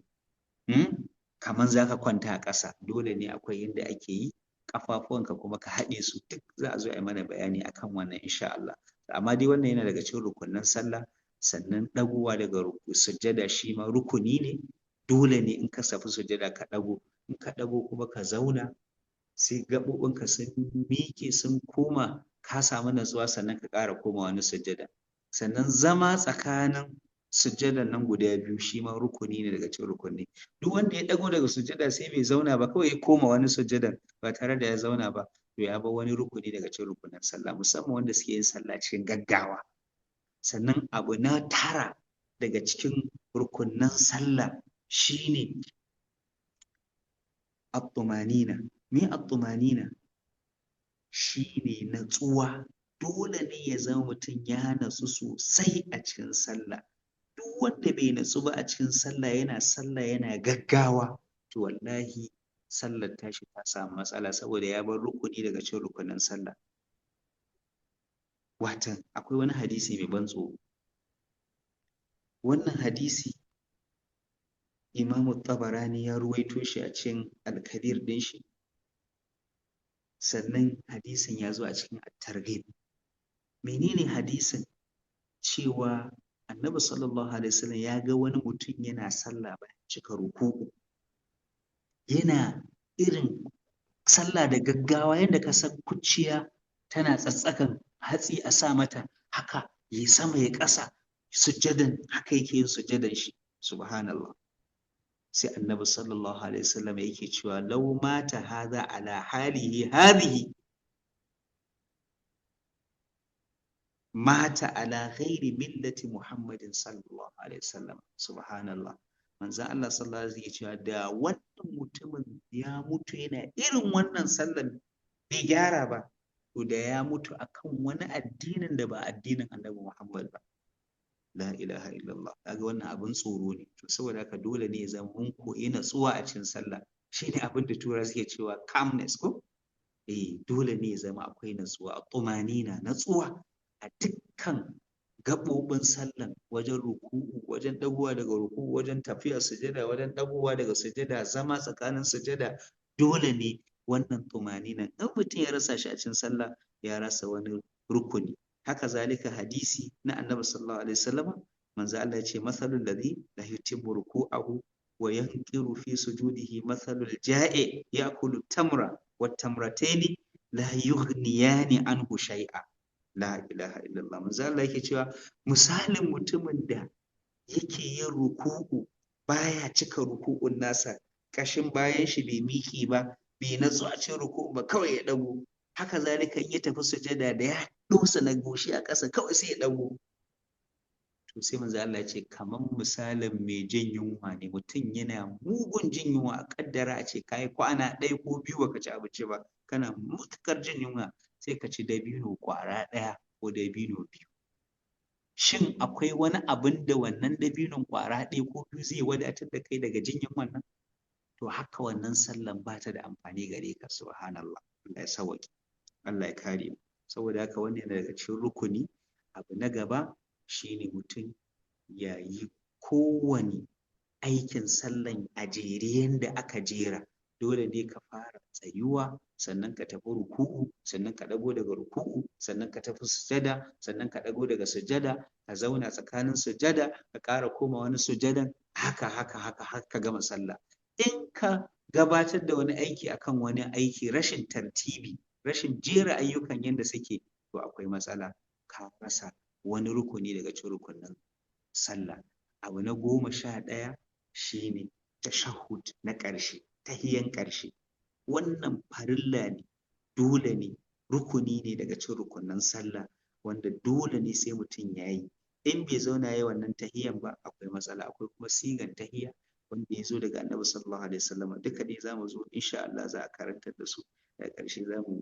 kamar za ka kwanta a ƙasa. Dole ne akwai yadda ake yi. Ƙafafuwanka kuma ka haɗe su, duk za a zo a yi mana bayani akan wannan insha Allah. Amma dai wannan yana daga cikin rukunin sallah. Sannan ɗagowa daga sujada shi ma rukuni ne. Dole ne in ka safi sujada ka ɗago, in ka ɗago kuma ka zauna, sai gaɓoɓinka sun miƙe sun koma, ka samu natsuwa, sannan ka ƙara koma wani sujada. Sannan zama tsakanin sujadan nan guda biyu shi ma rukuni ne daga cikin rukuni. Duk wanda ya ɗago daga sujada sai bai zauna ba, kawai ya koma wani sujadan ba tare da ya zauna ba, to ya bar wani rukuni daga cikin rukunin sallah, musamman wanda suke yin sallah cikin gaggawa. Sannan abu na tara daga cikin rukunin sallah shine at-tumanina. Me at-tumanina? Shine natsuwa. Dole ne ya zama mutum ya natsu sosai a cikin sallah. Duk wanda bai natsu ba a cikin sallah, yana sallah yana gaggawa, to wallahi sallar tashi ta samu matsala saboda ya bar rukuni daga cikin rukunin sallah. Watan akwai wani hadisi mai ban tsoro. Wannan hadisi Imamu Tabarani ya ruwaito shi a cikin Al-Kabir din shi, sannan hadisin ya zo a cikin At-Targhib. Menene hadisin? Cewa Annabi sallallahu alaihi wasallam ya ga wani mutum yana sallah bayan cika ruku'u, yana irin sallah da gaggawa yadda ka san kuciya tana tsatsakan hatsi a sa mata, haka yi sama ya ƙasa, sujjadan haka yake yin sujjadan shi, subhanallah. Sai Annabi sallallahu alaihi wasallam yake cewa law mata hadha ala halihi hadhihi mata ala ghairi millati Muhammadin sallallahu alaihi wasallam, subhanallah. Manzon Allah sallallahu alaihi wasallam cewa da wannan mutumin ya mutu yana irin wannan sallan bai gyara ba, to da ya mutu akan wani addinin da ba addinin Annabi Muhammad ba. La ilaha illallah. Kaga wannan abin tsoro ne. To saboda haka dole ne ya zama mun koyi natsuwa a cikin sallah. Shine abin da Turawa suke cewa calmness ko? Dole ne ya zama akwai natsuwa, tumanina, natsuwa a dukkan gaɓoɓin sallan, wajen ruku'u, wajen ɗagowa daga ruku'u, wajen tafiya sujada, wajen ɗagowa daga sujada, zama tsakanin sujada. Dole ne wannan tumaninan. In mutum ya rasa shi a cikin sallah, ya rasa wani rukuni. Haka zalika hadisi na Annabi sallallahu alaihi wasallam, manzo Allah ya ce masalul ladhi la yutimmu ruku'ahu wa yanqiru fi sujudihi masalul ja'i ya'kulu tamra wat tamrataini la yughniyani anhu shay'a. La ilaha illallah. Manzo Allah yake cewa misalin mutumin da yake yin ruku'u baya cika ruku'un nasa, kashin bayan shi bai miki ba, bai natsu a cikin ruku'u ba, kawai ya dago. Haka zalika in ya tafi sujada da ya dosa na goshi a ƙasa kawai sai ya dago. To sai manzo Allah ya ce kaman misalin mai jin yunwa ne, mutum yana mugun jin yunwa, a kaddara a ce kai kwana ɗaya ko biyu baka ci abinci ba, kana mutukar jin yunwa, sai ka ci dabino ƙwara ɗaya ko dabino biyu. Shin akwai wani abin da wannan dabinon ƙwara ɗaya ko biyu zai wadatar da kai daga jin yunwan nan? To haka wannan sallan ba ta da amfani gare ka, subhanallah. Allah ya sauwaƙe, Allah ya kare mu. Saboda haka wannan yana daga cikin rukuni. Abu na gaba shine mutum ya yi kowane aikin sallan a jere yanda aka jera. Dole ne ka fara tsayuwa, sannan ka tafi ruku'u, sannan ka ɗago daga ruku'u, sannan ka tafi sujada, sannan ka ɗago daga sujada, ka zauna tsakanin sujada, ka ƙara koma wani sujadan, haka har ka gama sallah. In ka gabatar da wani aiki akan wani aiki, rashin tartibi, rashin jera ayyukan yadda suke, to akwai matsala, ka rasa wani rukuni daga cikin rukunin sallah. Abu na 11 shine tashahhud na ƙarshe, tahiyan ƙarshe. Wannan farilla ne, dole ne, rukuni ne daga cikin rukunin sallah, wanda dole ne sai mutum ya yi. In bai zauna ya yi wannan tahiyan ba, akwai matsala. Akwai kuma sigan tahiya wanda ya zo daga Annabi sallallahu alaihi wasallam. Duka dai za mu zo insha Allah za a karantar da su. Daga ƙarshe za mu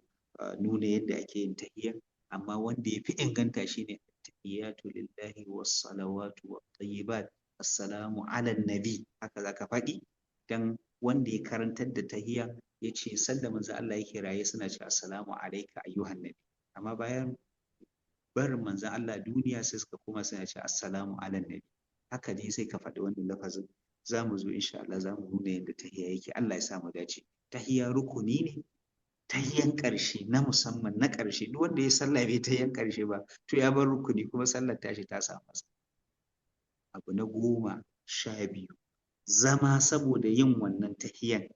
nuna yadda ake yin tahiya, amma wanda ya fi inganta shine tahiyatu lillahi was salawatu wat tayyibat, assalamu ala nabi, haka zaka faɗi. Dan wanda ya karantar da tahiya ya ce sanda manzo Allah yake raye suna ce assalamu alayka ayyuhan nabi, amma bayan barin manzo Allah duniya sai suka koma suna ce assalamu ala nabi. Haka dai sai ka faɗi wannan lafazin. Za mu zo insha Allah za mu nuna yadda tahiya yake. Allah ya sa mu dace. Tahiya rukuni ne, tahiyan ƙarshe na musamman, na ƙarshe. Duk wanda ya sallah bai tahiyan ƙarshe ba, to ya bar rukuni kuma sallar tashi ta samu masa. Abu na 12, zama saboda yin wannan tahiyan.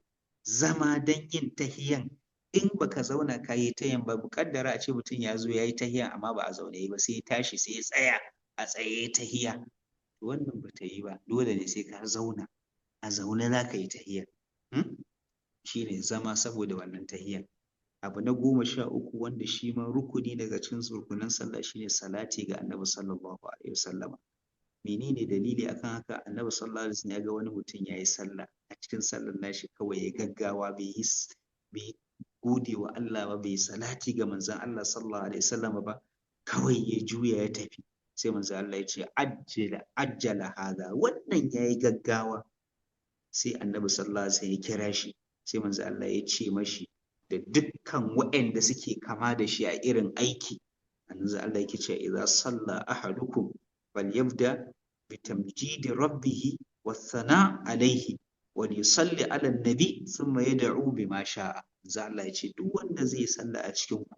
Zama don yin tahiyan. In baka zauna ka yi tahiyan ba, muƙaddara a ce mutum ya zo ya yi tahiyan amma ba a zaune ba, sai ya tashi sai ya tsaya a tsaye tahiya. Wannan ba ta yi ba, dole ne sai ka zauna. A zaune za ka yi tahiyan. Shi ne zama saboda wannan tahiyan. Abu na 13 wanda shi ma rukuni daga cikin rukunan sallah shine salati ga Annabi sallallahu alaihi wasallam. Menene dalili akan haka? Annabi sallallahu alaihi wasallam ya ga wani mutum ya yi sallah, a cikin sallar nashi kawai ya gaggawa, bai gode wa Allah ba, bai salati ga manzon Allah sallallahu alaihi wasallam ba, kawai ya juya ya tafi. Sai manzon Allah ya ce ajjala hada, wannan yayi gaggawa. Sai Annabi sallallahu alaihi wasallam ya kira shi sai manzo Allah ya ce mashi da dukkan waɗanda suke kama da shi a irin aiki, manzo Allah yake cewa idza salla ahadukum falyabda bi tamjidi rabbih wa thana alayhi wa yusalli ala nabi thumma yad'u bima sha'a. Manzo Allah ya ce duk wanda zai salla a cikin ku,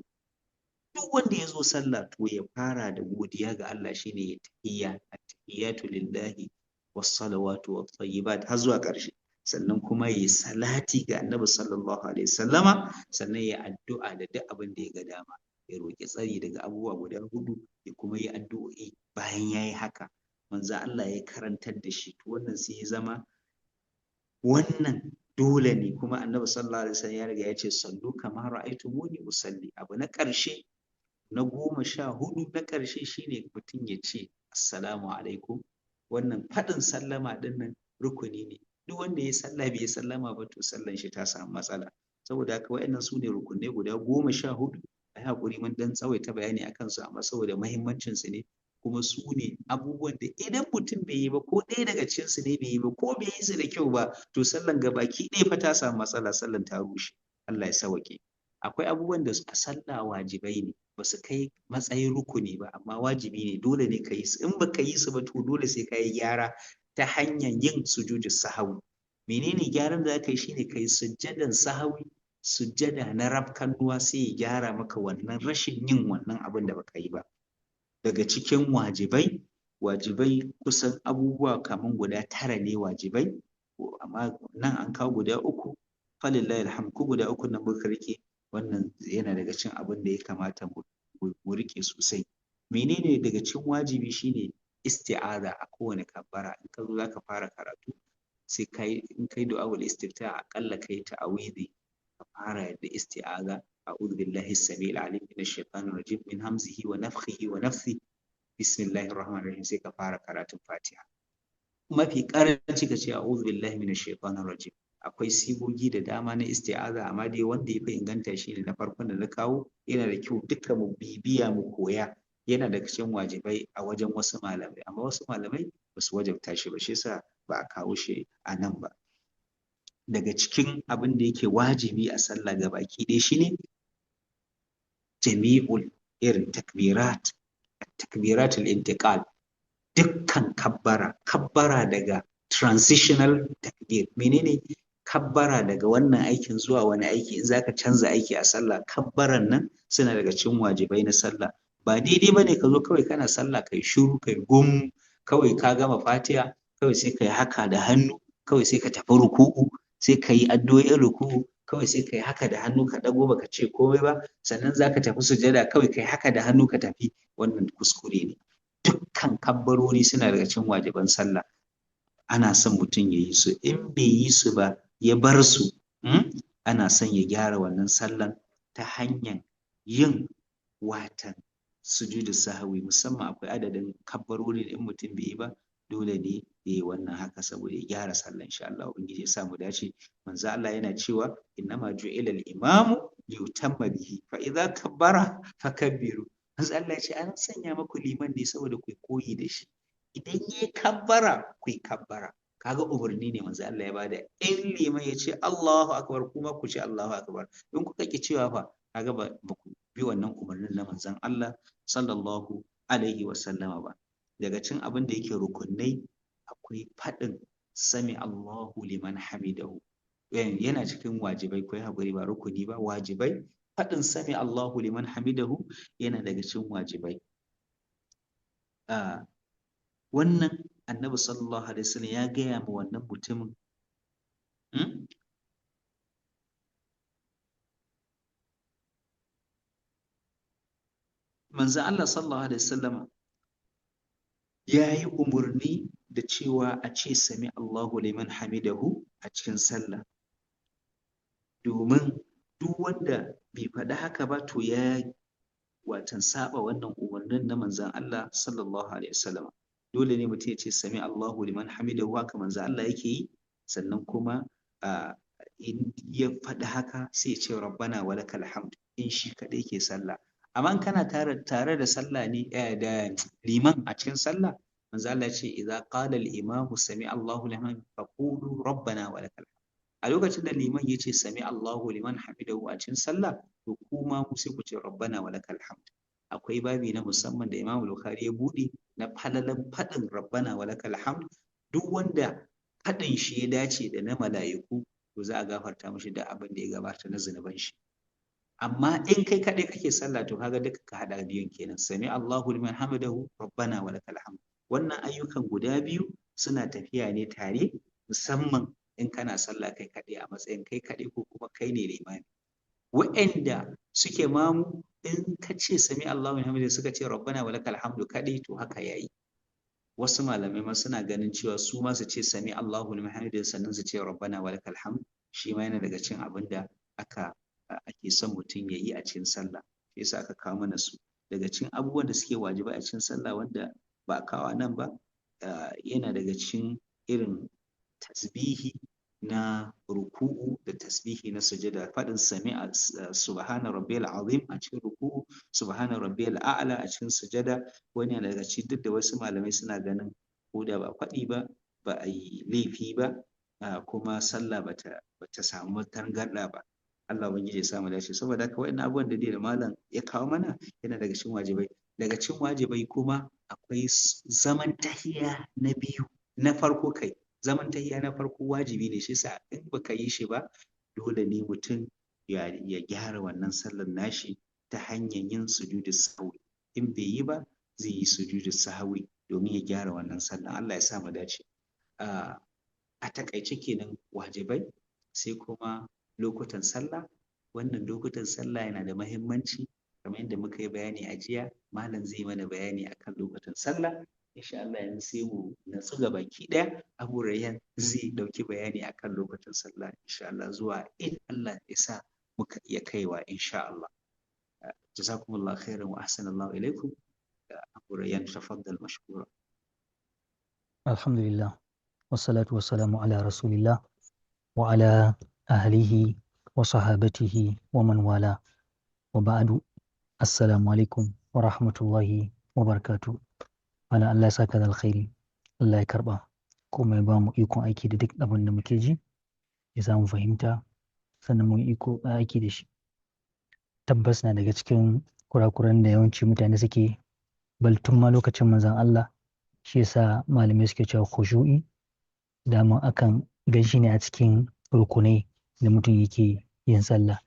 duk wanda ya zo sallah to ya fara da godiya ga Allah, shine ya tahiyya, at-tahiyyatu lillahi was-salawatu wat-tayyibat har zuwa ƙarshe, sannan kuma ya salati ga Annabi sallallahu alaihi wasallama, sannan ya addu'a da duk abin da ya ga dama, ya roƙi tsari daga abubuwa guda hudu, ya kuma yi addu'o'i bayan yayi haka. Manzo Allah ya karantar da shi, to wannan sai ya zama wannan dole ne, kuma Annabi sallallahu alaihi wasallam ya riga ya ce sallu kama ra'aytumuni usalli. Abu na ƙarshe na 14 na ƙarshe shine mutum ya ce assalamu alaikum. Wannan faɗin sallama ɗin nan rukuni ne, duk wanda ya sallah bai sallama ba to sallan shi ta samu matsala. Saboda haka waɗannan su ne rukunai guda 14. A yi haƙuri mun dan tsawaita bayani a kansu, amma saboda muhimmancin su ne, kuma su ne abubuwan da idan mutum bai yi ba, ko ɗaya daga cikin su ne bai yi ba, ko bai yi su da kyau ba, to sallan gabaki ɗaya fa ta samu matsala, sallan ta rushe. Allah ya sauke. Akwai abubuwan da a sallah wajibai ne, ba su kai matsayin rukuni ba, amma wajibi ne, dole ne ka yi su. In ba ka yi su ba to dole sai ka yi gyara ta hanyar yin sujudu sahawi. Menene gyaran da za ka yi? Shine ka yi sujjadan sahawi, sujjada na rafkanuwa, sai ya gyara maka wannan rashin yin wannan abin da baka yi ba. Daga cikin wajibai kusan abubuwa kaman guda 9 ne wajibai, amma nan an kawo guda 3. Falillahi alhamd, ko guda 3 nan muka rike. Wannan yana daga cikin abin da ya kamata mu rike sosai. Menene daga cikin wajibi? Shine isti'aza a kowane kabbara. In ka zo zaka fara karatu, sai kai in kai du'a'ul istifta, akalla kai ta'awidi, ka fara da isti'aza. a'udhu billahi as-sami'il 'alim minash shaitanir rajim min hamzihi wa nafthihi wa nafthi, bismillahir rahmanir rahim, sai ka fara karatun Fatiha. Mafi karanci ka ce a'udhu billahi minash shaitanir rajim. Akwai sigogi da dama na isti'aza, amma dai wanda ya fi inganta shi ne na farkon da na kawo. Yana da kyau duka mu bibiya mu koya, yana daga cikin wajibai a wajen wasu malamai, amma wasu malamai ba su wajabta shi ba, shi yasa ba a kawo shi a nan ba. Daga cikin abin da yake wajibi a sallah gabaki ɗaya shine jami'ul irin takbiratul intiqal, dukkan kabbara daga transitional takbir. Menene kabbara daga wannan aikin zuwa wani aiki? In zaka canza aiki a sallah, kabbaran nan suna daga cikin wajibai na sallah. Ba daidai bane ka zo kawai kana sallah kai shiru kai gum, kawai ka gama Fatiha kawai sai kai haka da hannu, kawai sai ka tafi ruku'u, sai ka yi addu'o'in ruku'u, kawai sai kai haka da hannu ka dago baka ce komai ba, sannan zaka tafi sujada kawai kai haka da hannu ka tafi. Wannan kuskure ne. Dukkan kabbarori suna daga cikin wajiban sallah, ana son mutum ya yi su. In bai yi su ba ya bar su, ana son ya gyara wannan sallan ta hanyar yin watan sujudu sahwi. Musamman akwai adadin kabbarori da in mutum bai yi ba, dole ne ya yi wannan haka saboda ya gyara sallan. Insha Allah ubangiji ya sa mu dace. Manzo Allah yana cewa innama ju'ila al-imamu liyutamma bihi fa idza kabbara fakabbiru. Manzo Allah ya ce an sanya maku liman ne saboda ku koyi da shi. Idan yayi kabbara ku yi kabbara. Kaga umarni ne manzo Allah ya bada. In liman ya ce Allahu akbar, kuma ku ce Allahu akbar. In kuka ki cewa fa, kaga ba ku bi wannan umarnin na manzon Allah sallallahu alaihi wa sallama ba. Daga cikin abin da yake rukunai akwai faɗin sami Allahu liman hamidahu. Yana cikin wajibai, kai haƙuri, ba rukuni ba, wajibai. Faɗin sami Allahu liman hamidahu yana daga cikin wajibai. Wannan annabi sallallahu alaihi wasallam ya gaya ma wannan mutumin manzo Allah sallallahu alaihi wasallam ya yi umarni da cewa a ce sami Allahu liman hamidahu a cikin sallah, domin duk wanda bai faɗi haka ba to ya watan saba wannan umarnin na manzon Allah sallallahu alaihi wasallam. Dole ne mutum ya ce sami Allahu liman hamidahu, haka manzo Allah yake yi. Sannan kuma in ya faɗi haka sai ya ce rabbana walakal hamd, in shi kaɗai ke sallah. Amma in kana tare da sallah ne da liman a cikin sallah, manzo Allah ya ce idza qala al-imamu sami Allahu liman faqulu rabbana walakal hamd. a lokacin da liman ya ce sami Allahu liman hamidahu a cikin sallah to kuma mu sai ku ce rabbana wa lakal hamd. Akwai babi na musamman da Imam Bukhari ya bude na falalan fadin rabbana wa lakal hamd, duk wanda fadin shi ya dace da na mala'iku to za a gafarta mishi da abin da ya gabata na zunuban shi. Amma in kai kaɗai kake sallah to kaga duka ka haɗa biyun kenan, sami Allahu liman hamidahu rabbana wa lakal hamd. Wannan ayyukan guda biyu suna tafiya ne tare, musamman in kana sallah kai kaɗai a matsayin kai kaɗai ko kuma kai ne limami. Wa'anda suke mamu in ka ce sami Allahu liman hamidahu suka ce rabbana wa lakal hamdu kaɗai to haka yayi. Wasu malamai ma suna ganin cewa su ma su ce sami Allahu liman hamidahu sannan su ce rabbana wa lakal hamd, shi ma yana daga cikin abin da ake son mutum ya yi a cikin sallah. Shi yasa aka kawo mana su daga cikin abubuwan da suke wajibai a cikin sallah wanda ba a kawo nan ba. Yana daga cikin irin tasbihi na ruku'u da tasbihi na sujada, faɗin sami'a subhana rabbiyal azim a cikin ruku'u, subhana rabbiyal a'la a cikin sujada. Wani yana daga cikin, duk da wasu malamai suna ganin ko da ba faɗi ba ba a yi laifi ba, kuma sallah bata samu tangarɗa ba. Allah ubangiji ya samu dace. Saboda haka wa'annan abubuwan da dai da malam ya kawo mana yana daga cikin wajibai. Daga cikin wajibai kuma akwai zaman tahiya na biyu, na farko kai, zaman tahiya na farko wajibi ne, shi yasa in baka yi shi ba dole ne mutum ya gyara wannan sallar nashi ta hanyar yin sujudu sahwi. In bai yi ba zai yi sujudu sahwi domin ya gyara wannan sallar. Allah ya sa mu dace. A takaice kenan wajibai, sai kuma lokutan sallah. Wannan lokutan sallah yana da muhimmanci kamar yadda muka yi bayani a jiya. Malam zai mana bayani akan lokutan sallah. Insha Allah yanzu sai mu natsu ga baki ɗaya. Abu Rayyan zai ɗauki bayani akan lokutan sallah insha Allah zuwa in Allah ya sa muka iya kaiwa insha Allah. Jazakumullah khairan wa ahsanallahu ilaikum. Abu Rayyan tafaddal mashkura. Alhamdulillah wassalatu wassalamu ala rasulillah wa ala ahlihi wa sahabatihi wa man wala, wa ba'du. Assalamu alaikum wa rahmatullahi wa barakatuh. Ana Allah ya saka da alkhairi, Allah ya karba kuma ya ba mu ikon aiki da duk abin da muke ji, ya samu fahimta sannan mu iko aiki da shi. Tabbas na daga cikin kurakuran da yawanci mutane suke, baltun ma lokacin manzon Allah, shi yasa malamai suke cewa khushu'i dama akan ganshi ne a cikin rukunai da mutum yake yin sallah.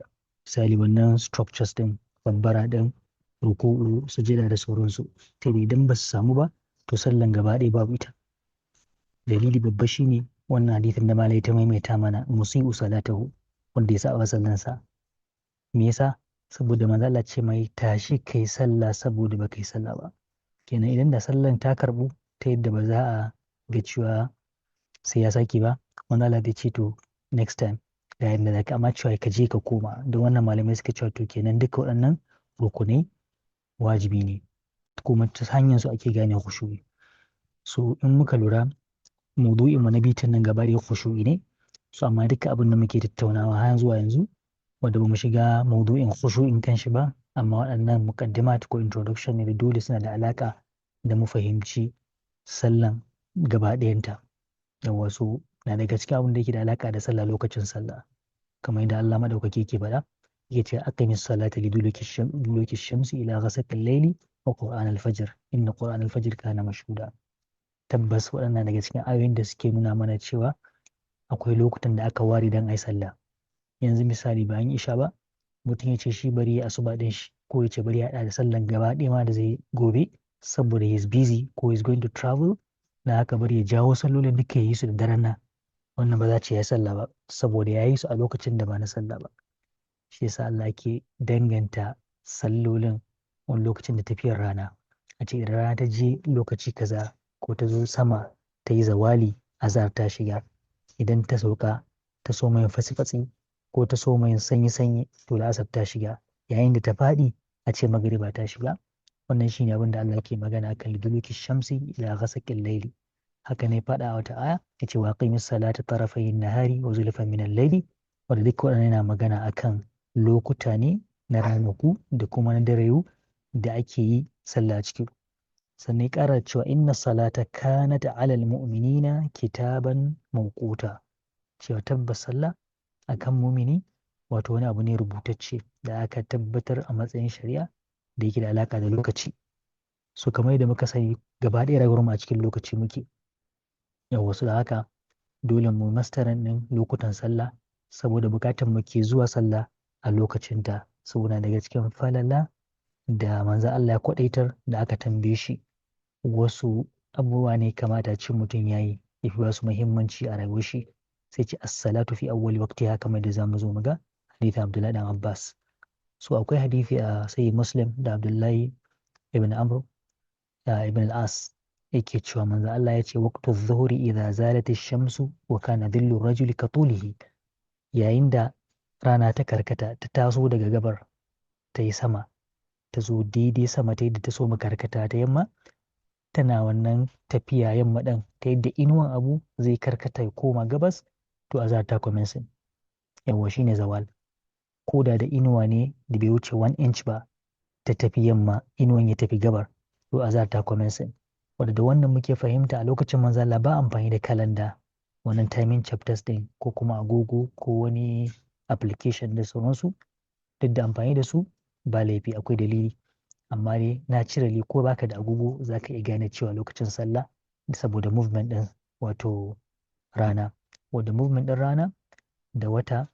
Misali wannan structures din, babbara din, ruku'u, sujada da sauransu. Ta idan ba su samu ba to sallan gaba ɗaya babu ita. Dalili babba shine wannan hadithin da malai ta maimaita mana, musi'u salatahu, wanda ya saba sallansa. Me yasa? Saboda manzo Allah ce mai tashi kai sallah saboda ba kai sallah ba. Kenan idan da sallan ta karbu ta yadda ba za a ga cewa sai ya saki ba, manzo Allah zai ce to next time ga yadda zaka, amma cewa ka je ka koma. Don wannan malamai suka cewa to kenan duka waɗannan rukunai wajibi ne, kuma ta hanyar su ake gane khushu'i. So in muka lura maudu'in mu na bitan nan gaba da khushu'i ne. So amma duka abin da muke tattaunawa har zuwa yanzu wanda bamu shiga maudu'in khushu'in kanshi ba, amma waɗannan muqaddimat ko introduction ne da dole suna da alaka da mu fahimci sallan gaba ɗayanta. Da wasu na daga cikin abin da yake da alaka da sallah lokacin sallah, kamar yadda Allah madaukaki yake faɗa, yake ce aqimis salata liduluki shamsi ila ghasaqil layli wa qur'an al-fajr inna qur'an al-fajr kana mashhuda. Tabbas waɗannan daga cikin ayoyin da suke nuna mana cewa akwai lokutan da aka ware don ai sallah. Yanzu misali bayan isha ba, mutum ya ce shi bari ya asuba din shi, ko ya ce bari ya haɗa da sallan gaba ɗaya ma da zai gobe saboda he is busy ko is going to travel, na haka bari ya jawo sallolin duka ya yi su da daren nan. Wannan ba za ce ya sallah ba saboda ya yi su a lokacin da ba na sallah ba. Shi yasa Allah ke danganta sallolin wani lokacin da tafiyar rana. A ce idan rana ta je lokaci kaza ko ta zo sama ta yi zawali, azhar ta shiga. Idan ta sauka ta so mai fatsi-fatsi ko ta so mai sanyi-sanyi to la'asar ta shiga. Yayin da ta faɗi a ce magriba ta shiga. Wannan shine abin da Allah ke magana kan liduluki shamsi ila ghasaqil layli. Haka ne faɗa a wata aya yace wa aqimis salata tarafayn nahari wa zulfan min al-layli, wanda duk wannan yana magana akan lokuta ne na ranaku da kuma na darewu da ake yi sallah cikin. Sannan ya ƙara cewa inna salata kanat alal mu'minina kitaban mawquta, cewa tabbas sallah akan mumini wato wani abu ne rubutacce da aka tabbatar a matsayin shari'a da yake da alaka da lokaci. So kamar yadda muka sani gaba ɗaya rayuwar mu a cikin lokaci muke. Yawwa su da haka dole mu mastaran ɗin lokutan sallah saboda buƙatar mu ke zuwa sallah a lokacinta, saboda daga cikin falala da manzo Allah ya kwaɗaitar da aka tambaye shi wasu abubuwa ne kamata ce mutum yayi ya fi basu muhimmanci a rayuwar shi, sai ce as-salatu fi awwali waqtiha, kamar da zamu zo mu ga hadithin Abdullahi dan Abbas. So akwai hadisi a sahih Muslim da Abdullahi ibn Amr ibn al-As yake cewa manzo Allah ya ce waqtu adh-dhuhri idha zalat ash-shamsu wa kana dhillu ar-rajuli ka tulihi, yayin da rana ta karkata ta taso daga gabar ta yi sama ta zo daidai sama ta yadda ta so karkata ta yamma, tana wannan tafiya yamma ɗin ta yadda inuwan abu zai karkata ya koma gabas, to azhar ta commencing. Yawwa shine zawal. Ko da inuwa ne da bai wuce 1 inch ba ta tafi yamma inuwan ya tafi gabar, to azhar ta commencing. Wanda da wannan muke fahimta a lokacin manzo Allah ba amfani da kalanda, wannan timing chapters din ko kuma agogo ko wani application da sauransu, duk da amfani da su ba laifi akwai dalili, amma dai naturally ko baka da agogo zaka iya gane cewa lokacin sallah saboda movement din wato rana, wanda movement din rana da wata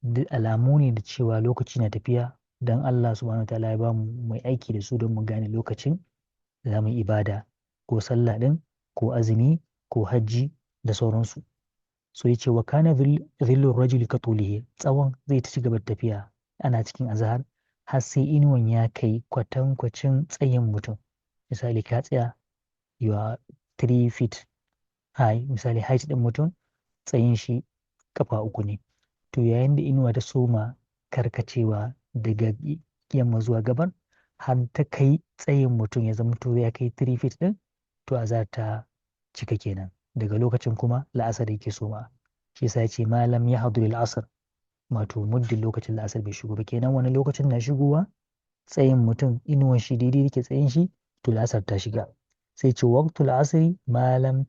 duk alamu ne da cewa lokaci na tafiya, dan Allah subhanahu wataala ya bamu mai aiki da su don mu gane lokacin da zamu yi ibada ko sallah din ko azumi ko hajji da sauransu. So yace wa kana dhillu rajuli ka tulihi, tsawon zai ta ci gaba da tafiya ana cikin azhar har sai inuwan ya kai kwatankwacin tsayin mutum. Misali ka tsaya you are 3 feet high, misali height din mutum tsayin shi kafa 3 ne, to yayin da inuwa ta soma karkacewa daga yamma zuwa gabar har ta kai tsayin mutum ya zama to ya kai 3 feet din, to azhar ta cika kenan. Daga lokacin kuma la'asar yake soma, shi yasa yace malam ya hadu al-asr, wato muddin lokacin la'asar bai shigo ba kenan. Wani lokacin na shigowa tsayin mutum inuwan shi daidai yake tsayin shi, to la'asar ta shiga. Sai ce waqtul asri malam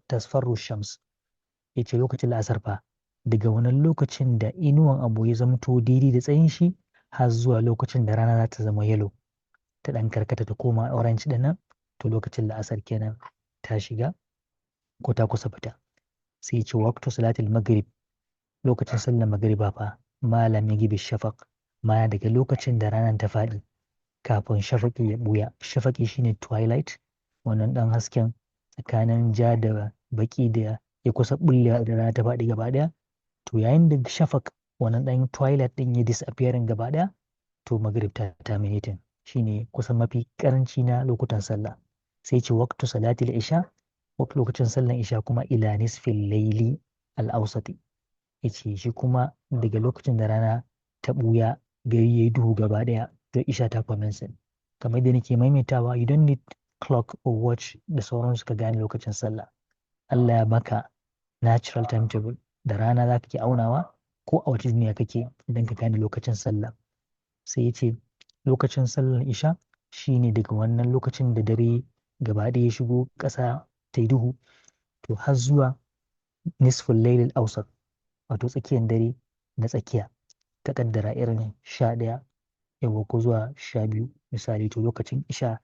tasfarru shams, yace lokacin la'asar fa daga wannan lokacin da inuwan abu ya zama to daidai da tsayin shi har zuwa lokacin da rana za ta zama yellow ta dan karkata ta koma orange din nan, to lokacin la'asar kenan ta shiga ko ta kusa fita. Sai ce waqtu salatul maghrib, lokacin sallar magriba fa malam ya gibi shafaq, ma daga lokacin da ranar ta faɗi kafin shafaqi ya buya. Shafaqi shine twilight, wannan dan hasken tsakanin ja da baki da ya kusa bullewa da rana ta faɗi gaba ɗaya, to yayin da shafaq wannan dan twilight din ya disappearing gaba ɗaya, to maghrib ta terminating, shine kusan mafi karanci na lokutan sallah. Sai ce waqtu salatil isha, lokacin sallan isha kuma ila nisfil layli al-awsati, yace shi kuma daga lokacin da rana ta buya gari yayi duhu gaba daya, to isha ta commence. Kamar da nake maimaitawa, you don't need clock or watch da sauransu ka gane lokacin sallah. Allah ya maka natural timetable da rana za ka ke aunawa ko a wata duniya kake idan ka gane lokacin sallah. Sai yace lokacin sallar isha shine daga wannan lokacin da dare gaba ɗaya ya shigo ƙasa ta yi duhu, to har zuwa nisful lailil awsat, wato tsakiyar dare na tsakiya, ta kaddara irin 11 yawa ko zuwa 12 misali, to lokacin isha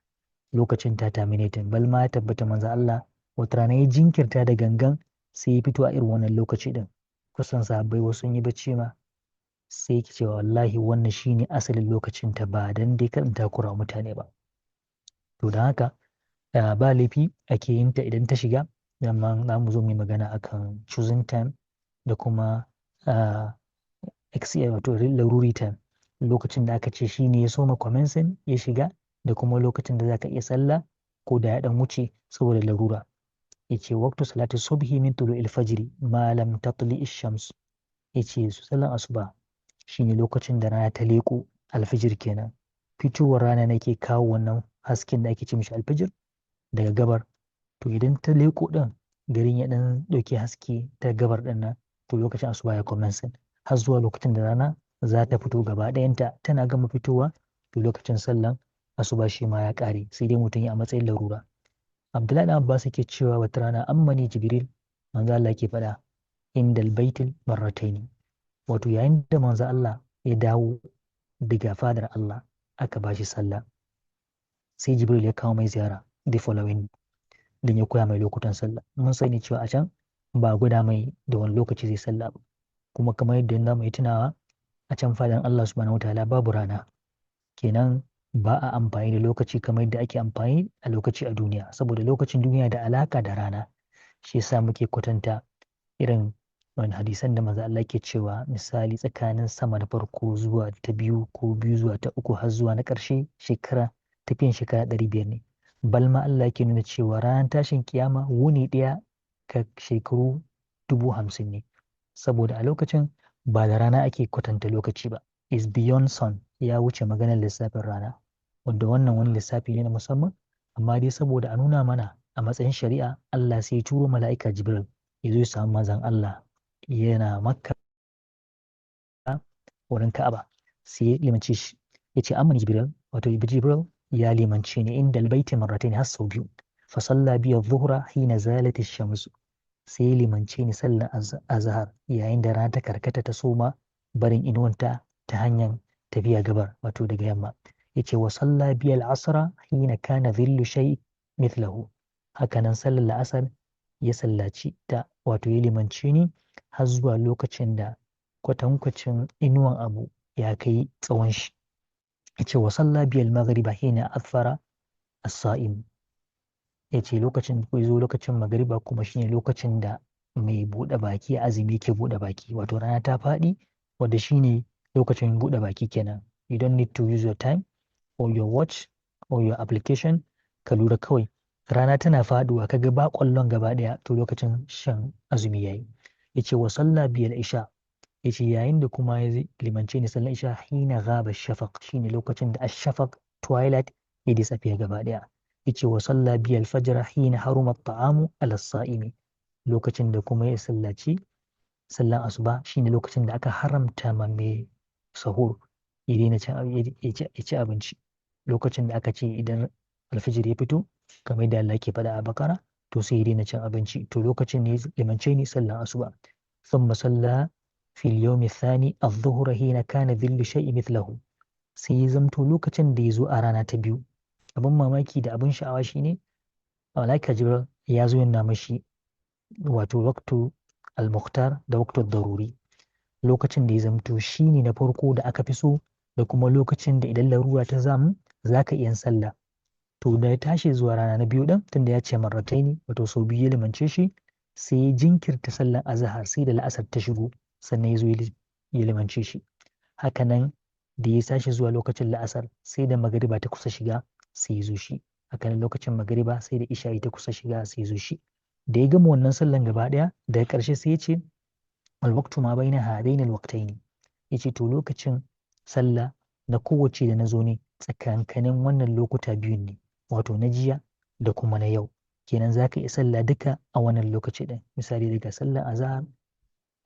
lokacin ta terminating. Bal ma ya tabbata manzo Allah wata rana ya jinkirta da gangan sai ya fito a irin wannan lokaci din, kusan sahabbai wasu sun yi bacci ma, sai yake cewa wallahi wannan shine asalin lokacin ta, ba dan dai kan takura mutane ba. To don haka ba laifi ake yin ta idan ta shiga, amma za mu zo mai magana akan choosing time da kuma wato laruri time, lokacin da aka ce shi ne ya soma commencing ya shiga, da kuma lokacin da za ka iya sallah ko da ya dan wuce saboda larura. Yace waqtu salati subhi min tulu'il fajri ma lam tatli ash-shams, yace su sallan asuba shine lokacin da rana ta leko alfijir kenan, fitowar rana nake kawo wannan hasken da ake ce mishi alfijir daga gabar, to idan ta leko din garin ya dan dauke haske ta gabar din nan, to lokacin asuba ya commencing har zuwa lokacin da rana za ta fito gaba ɗayanta, tana gama fitowa to lokacin sallan asuba shi ma ya ƙare, sai dai mutum ya a matsayin larura. Abdullahi dan Abbas yake cewa wata rana ammani Jibril, manzo Allah yake faɗa indal baitil marrataini, wato yayin da manzo Allah ya dawo daga fadar Allah aka bashi sallah, sai Jibril ya kawo mai ziyara the following din ya koya mai lokutan sallah. Mun sani cewa a can ba gwada mai da wani lokaci zai sallah ba, kuma kamar yadda na mai tunawa a can fadan Allah subhanahu wataala babu rana, kenan ba a amfani da lokaci kamar yadda ake amfani a lokaci a duniya, saboda lokacin duniya da alaka da rana. Shi yasa muke kwatanta irin wani hadisan da manzo Allah ke cewa misali tsakanin sama da farko zuwa ta biyu ko biyu zuwa ta uku har zuwa na ƙarshe tafiyan shekara 500 ne. Balma Allah yake nuna cewa ranar tashin kiyama wuni ɗaya ka shekaru 50,000 ne, saboda a lokacin ba da rana ake kwatanta lokaci ba, is beyond sun, ya wuce maganar lissafin rana, wanda wannan wani lissafi ne na musamman. Amma dai saboda a nuna mana a matsayin shari'a, Allah sai ya turo mala'ika Jibril ya zo ya samu manzon Allah yana Makka wurin Ka'aba, sai ya limance shi ya ce amma Jibril, wato Jibril ya limance ni inda albaiti marratayn har sau biyu, fa salla bi adh-dhuhra hina zalat ash-shams, sai ya limance ni sallar azhar yayin da rana ta karkata ta soma barin inuwanta ta hanyar tafiya gabar, wato daga yamma. Yace wa salla bi al-asra hina kana dhillu shay mithlahu, hakanan sallar la'asar ya sallaci ta, wato ya limance ni har zuwa lokacin da kwatankwacin inuwan abu ya kai tsawon shi. Yace wa salla bi al-maghriba hina athara as-sa'im, yace lokacin da zo lokacin magriba kuma shine lokacin da mai buɗe baki azumi ke buɗe baki, wato rana ta faɗi wanda shine lokacin buɗe baki kenan. You don't need to use your time or your watch or your application, ka lura kawai rana tana faɗuwa kaga ba ƙwallon gaba ɗaya, to lokacin shan azumi yayi. Yace wa salla bi al-isha, yace yayin da kuma ya limance ni sallar isha hina ghaba shafaq, shine lokacin da ash-shafaq twilight ya disappear gaba ɗaya. Yace wa salla bi al-fajr hina haruma at-ta'amu ala as-sa'imi, lokacin da kuma ya sallaci sallar asuba shine lokacin da aka haramta ma mai sahur ya daina ci abinci, lokacin da aka ce idan alfijir ya fito kamar da Allah ke faɗa a Bakara, to sai ya daina cin abinci, to lokacin ne limance ni sallar asuba. Thumma salla fi al-yawm ath-thani adh-dhuhra hina kana dhillu shay'in mithlahu, sai ya zamto lokacin da ya zo a rana ta biyu. Abin mamaki da abin sha'awa shine malaika Jibril ya zo yana mashi wato waqtu al-mukhtar da waqtu ad-daruri, lokacin da ya zamto shine na farko da aka fi so, da kuma lokacin da idan larura ta zamu zaka iya sallah. To da ya tashi zuwa rana na biyu din, tunda ya ce marrataini, wato sau biyu ya limance shi, sai ya jinkirta sallar azhar sai da la'asar ta shigo sannan ya zo ya limance shi. Hakanan da ya tashi zuwa lokacin la'asar sai da magariba ta kusa shiga sai ya zo shi, hakanan lokacin magariba sai da isha'i ta kusa shiga sai ya zo shi. Da ya gama wannan sallan gaba ɗaya daga ƙarshe sai ya ce al-waqtu ma baina hadaini al-waqtaini, yace to lokacin sallah na kowace da na zo ne tsakankanin wannan lokuta biyun ne, wato na jiya da kuma na yau, kenan zaka iya sallah duka a wannan lokaci din. Misali daga sallar azhar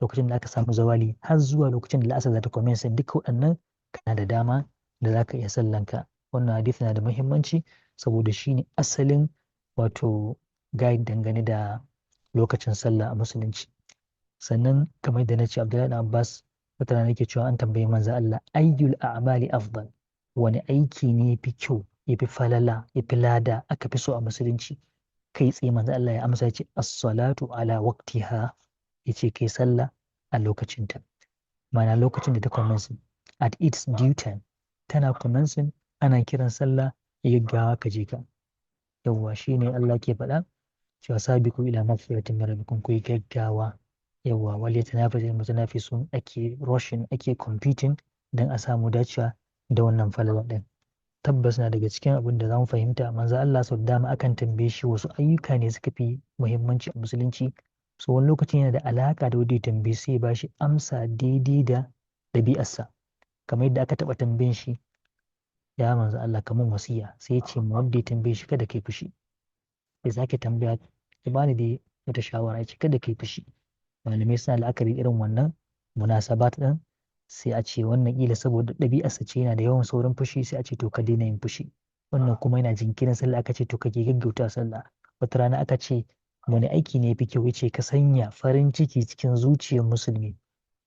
lokacin da aka samu zawali har zuwa lokacin da la'asar za ta commence, duka waɗannan kana da dama da zaka iya sallanka. Wannan hadisi na da muhimmanci saboda shine asalin wato guide dangane da lokacin sallah a musulunci. Sannan kamar da na ce Abdullahi ibn Abbas wata rana yake cewa an tambayi manzo Allah ayyul a'mali afdal, wani aiki ne yafi kyau, yafi falala, yafi lada, aka fi so a musulunci? Kai tsaye manzo Allah ya amsa yace as-salatu ala waqtiha, yace kai sallah a lokacinta, ma'ana lokacin da ta commence at its due time, tana commencing ana kiran sallah ya gaggawa ka je ka. Yawwa shine Allah ke faɗa cewa sabiqu ila maghfiratin min rabbikum, ku yi gaggawa. Yawwa wal yatanafasul mutanafisun, ake rushing, ake competing dan a samu dacewa da wannan falala din. Tabbas na daga cikin abin da zamu fahimta, manzo Allah sau da dama akan tambaye shi wasu ayyuka ne suka fi muhimmanci a musulunci, so wani lokacin yana da alaka da wanda ya tambaye sai ya bashi amsa daidai da ɗabi'arsa. Kamar yadda aka taɓa tambayin shi ya manzo Allah kaman wasiya, sai ya ce mu wanda ya tambaye shi kada kai fushi, ya sake tambaya ya bani dai wata shawara, ya ce kada kai fushi. Malamai suna la'akari irin wannan munasabat din, sai a ce wannan kila saboda ɗabi'arsa ce yana da yawan saurin fushi, sai a ce to ka daina yin fushi. Wannan kuma yana jinkirin sallah, aka ce to ka ke gaggauta sallah. Wata rana aka ce wani aiki ne yafi kyau, yace ka sanya farin ciki cikin zuciyar musulmi,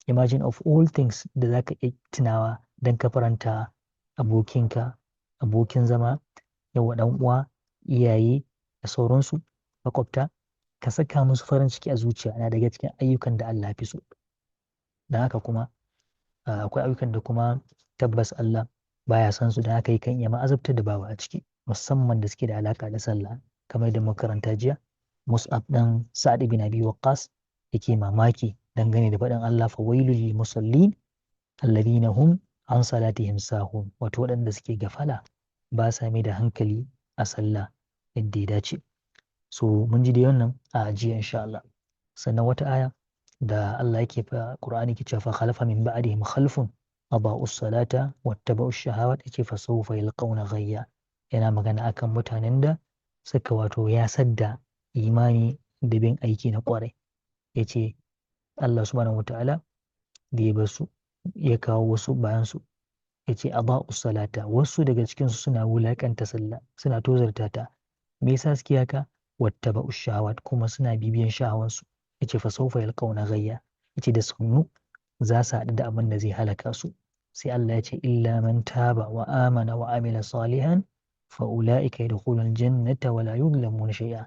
imagine of all things da za ka iya tunawa don ka faranta abokinka, abokin zama, yawa ɗan uwa, iyaye da sauransu, makwabta, ka saka musu farin ciki a zuciya na daga cikin ayyukan da Allah fi so. Don haka kuma akwai ayyukan da kuma tabbas Allah baya son su, da haka yakan iya ma'azabtar da bawa a ciki, musamman da suke da alaka da sallah, kamar da makaranta jiya Mus'ab dan Sa'ad ibn Abi Waqqas yake mamaki dangane da faɗin Allah fa wailul lil musallin alladhina hum an salatihim sahun, wato waɗanda suke gafala ba sa mai da hankali a sallah yadda ya dace. So mun ji dai wannan a jiya insha Allah. Sannan wata aya da Allah yake fa Qur'ani ke cewa fa khalafa min ba'dihim khalfun adaa'us salata wattaba'ush shahawat, yace fa sawfa yalqawna ghayya, yana magana akan mutanen da suka wato ya sadda imani da bin aiki na kwarai. Yace Allah subhanahu wataala da ya basu ya kawo wasu bayan su, yace adaa'us salata, wasu daga cikin su suna wulakanta sallah, suna tozarta ta. Me yasa suke haka? Wattaba'ush shahawat, kuma suna bibiyan shahawansu. Yace fa sawfa yalqawna ghayya, yace da sannu za su haɗu da abin da zai halaka su. Sai Allah ya ce illa man taba wa amana wa amila salihan fa ulaika yadkhulul jannata wa la yuzlamuna shay'a.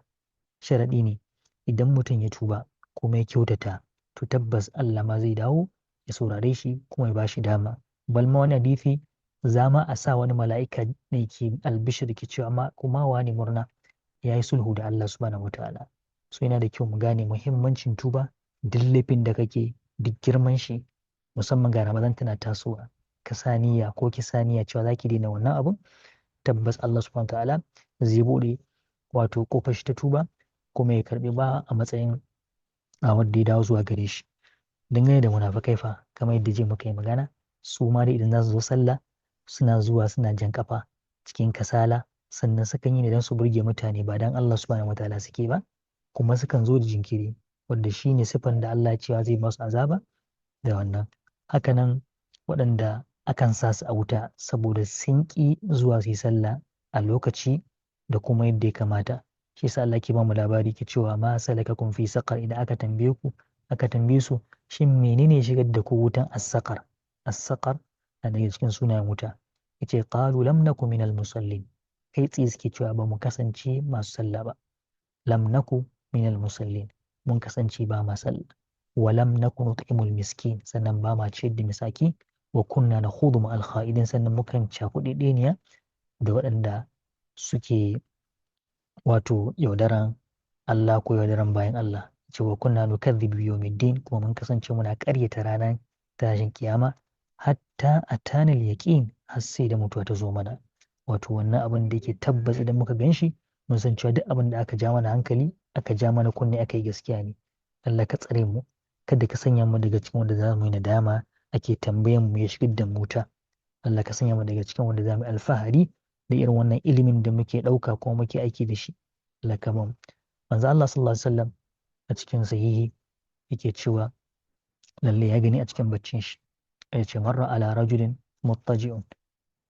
Sharadi ne idan mutum ya tuba kuma ya kyautata, to tabbas Allah ma zai dawo ya saurare shi kuma ya bashi dama. Bal ma wani hadisi za ma a sa wani mala'ika ne ke albishir ke cewa ma kuma wani murna ya yi sulhu da Allah subhanahu wataala. So yana da kyau mu gane muhimmancin tuba, duk laifin da kake, duk girman shi, musamman ga Ramadan tana tasowa, ka sa niyya ko ki sa niyya cewa zaki daina wannan abun, tabbas Allah subhanahu wataala zai bude wato kofar shi ta tuba kuma ya karbi ba a matsayin wanda ya dawo zuwa gare shi. Dangane da munafikai fa, kamar yadda je muka yi magana, su ma dai idan za su zo sallah suna zuwa suna jan kafa cikin kasala, sannan sukan yi ne don su burge mutane ba don Allah subhanahu wataala suke ba, kuma sukan zo da jinkiri, wanda shi ne siffan da Allah cewa zai masu azaba da wannan. Hakanan waɗanda akan sa su a wuta saboda sun ƙi zuwa su yi sallah a lokaci da kuma yadda ya kamata. Shi yasa Allah ke ba mu labari ke cewa ma salakakum fi saqar, idan aka tambaye su shin menene shigar da ku wutan as-saqar. As-saqar na daga cikin sunayen wuta. Yace qalu lam naku minal musallin, kai tsaye suke cewa ba mu kasance masu sallah ba. Lam naku minal musallin, mun kasance ba ma sallah. Wa lam naku nut'imul miskin, sannan ba ma ciyar da misaki. Wa kunna nakhudu ma'al kha'idin, sannan mukan cakuɗe ɗeniya da waɗanda suke wato yaudaran Allah ko yaudaran bayan Allah. Ce wa kunna nukadhibu yawmiddin, kuma mun kasance muna ƙaryata ranar tashin kiyama, hatta atana al-yaqin, har sai da mutuwa ta zo mana. Wato wannan abin da yake tabbas idan muka ganshi mun san cewa duk abin da aka ja mana hankali, aka ja mana kunne, aka yi gaskiya ne. Allah ka tsare mu, kada ka sanya mu daga cikin wanda za mu yi nadama ake tambayan mu ya shigar da mu wuta. Allah ka sanya mu daga cikin wanda za mu yi alfahari da irin wannan ilimin da muke ɗauka kuma muke aiki da shi. Allah ka ba mu. Manzo Allah sallallahu alaihi wasallam a cikin sahihi yake cewa lalle ya gani a cikin baccin shi, ya ce marra ala rajulin muttaji'un,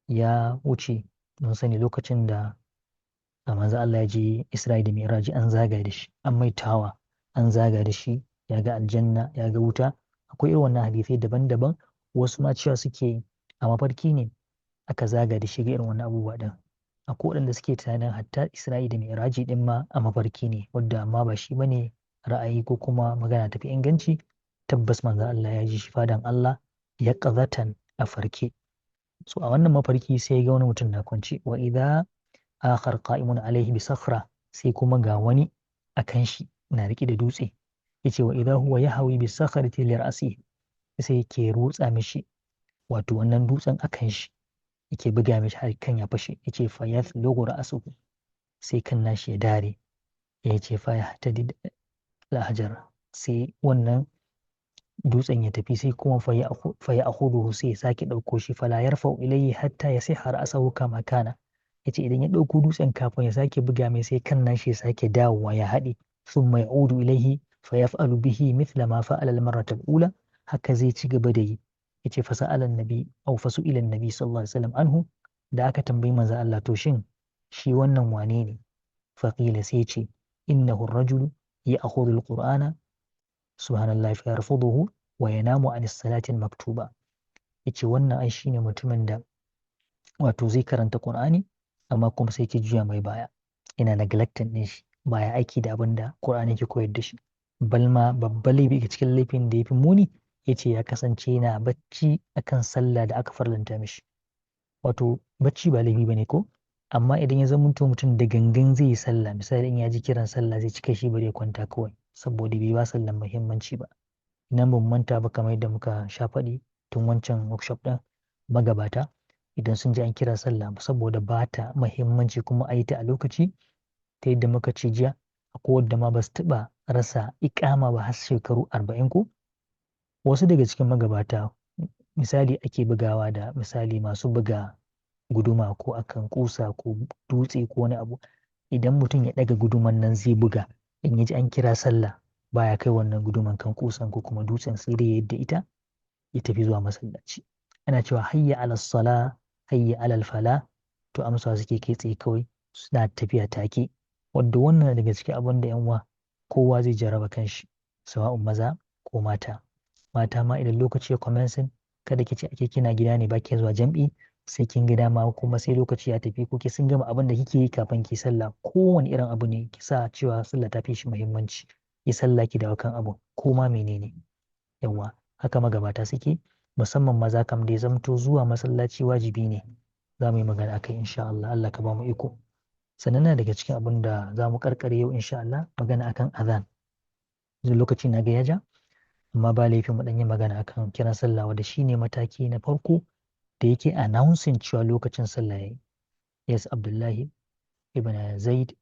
ya wuce, mun sani lokacin da manzo Allah ya je Isra'i da Mi'raji, an zaga da shi, an mai tawa, an zaga da shi, ya ga aljanna, ya ga wuta. Akwai irin wannan hadisai daban-daban, wasu ma cewa suke a mafarki ne aka zaga da shi ga irin wannan abubuwa din. Akwai waɗanda suke tunanin hatta Isra'i da Mi'raji din ma a mafarki ne, wanda amma ba shi bane ra'ayi ko kuma magana tafi inganci. Tabbas manzo Allah ya ji shi fadan Allah ya qazatan a farke. So a wannan mafarki sai ya ga wani mutum na kwance, wa idha akhar qa'imun alaihi bi sakhra, sai kuma ga wani akan shi na riƙe da dutse. Yace wa idha huwa yahwi bi sakhrati li ra'si, sai yake rutsa mishi wato wannan dutsen akan shi, yake buga mishi har kan ya fashe. Yace fa yathlugu ra'suhu, sai kan nashi ya dare. Yace fa yahtadid al-hajar, sai wannan dutsen ya tafi, sai kuma fa ya akhuduhu, sai ya sake ɗauko shi, fala yarfa'u ilayhi hatta yasiha ra'sahu kama kana. Yace idan ya ɗauko dutsen kafin ya sake buga mai, sai kan nashi ya sake dawowa ya haɗe, thumma ya'udu ilayhi fa yaf'alu bihi mithla ma fa'ala al-marrata al-ula, haka zai ci gaba da yi. Yace fa sa'ala an-nabi aw fa su'ila an-nabi sallallahu alaihi wasallam anhu, da aka tambayi manzo Allah to shin shi wannan wane ne? Fa qila, sai ce innahu ar-rajulu ya'khudhu al-qur'ana subhanallahi fa yarfuduhu wa yanamu anis salatin maktuba. Yace wannan ai shine mutumin da wato zai karanta Qur'ani amma kuma sai ke juya mai baya, yana neglecting din shi, baya aiki da abin da Qur'ani ke koyar da shi. Balma babban laifi cikin laifin da ya fi muni yace ya kasance yana bacci akan sallah da aka farlanta mishi. Wato bacci ba laifi bane ko, amma idan ya zama mutum da gangan zai yi sallah, misali in ya ji kiran sallah zai cika shi bari ya kwanta kawai saboda bai ba sallan muhimmanci ba. Idan ban manta ba kamar yadda muka sha faɗi tun wancan workshop ɗin, magabata idan sun ji an kira sallah saboda ba ta muhimmanci kuma a yi ta a lokaci, ta yadda muka ce jiya akwai wadda ma ba su taɓa rasa iƙama ba har shekaru 40 ko. Wasu daga cikin magabata misali ake bugawa da misali masu buga guduma ko akan kusa ko dutse ko wani abu, idan mutum ya ɗaga guduman nan zai buga, in ya ji an kira sallah baya kai wannan guduman kan kusan ko kuma dutsen, sai dai yadda ita ya tafi zuwa masallaci. Ana cewa hayya ala sala hayya ala fala, to amsa suke kai tsaye kawai suna tafiya take, wanda wannan daga cikin abin da yan kowa zai jarraba kanshi, sawa'un maza ko mata. Mata ma idan lokaci ya commencing, kada ki ce ake kina gida ne baki zuwa jam'i, sai kin gida ma kuma sai lokaci ya tafi ko ki sun gama abin da kike yi kafin ki sallah, kowane irin abu ne ki sa cewa sallah ta fi shi muhimmanci, ki sallah ki dawo kan abu ko ma menene. Yawa haka magabata suke, musamman maza kam da ya zamto zuwa masallaci wajibi ne. Za mu yi magana akai insha Allah, Allah ka ba mu iko. Sannan na daga cikin abin da za mu karkare yau insha Allah, magana akan azan. Yanzu lokaci na ga ya ja, amma ba laifin mu dan yi magana akan kiran sallah, wanda shine mataki na farko da yake announcing cewa lokacin sallah yayi. Yes, Abdullahi ibn Zaid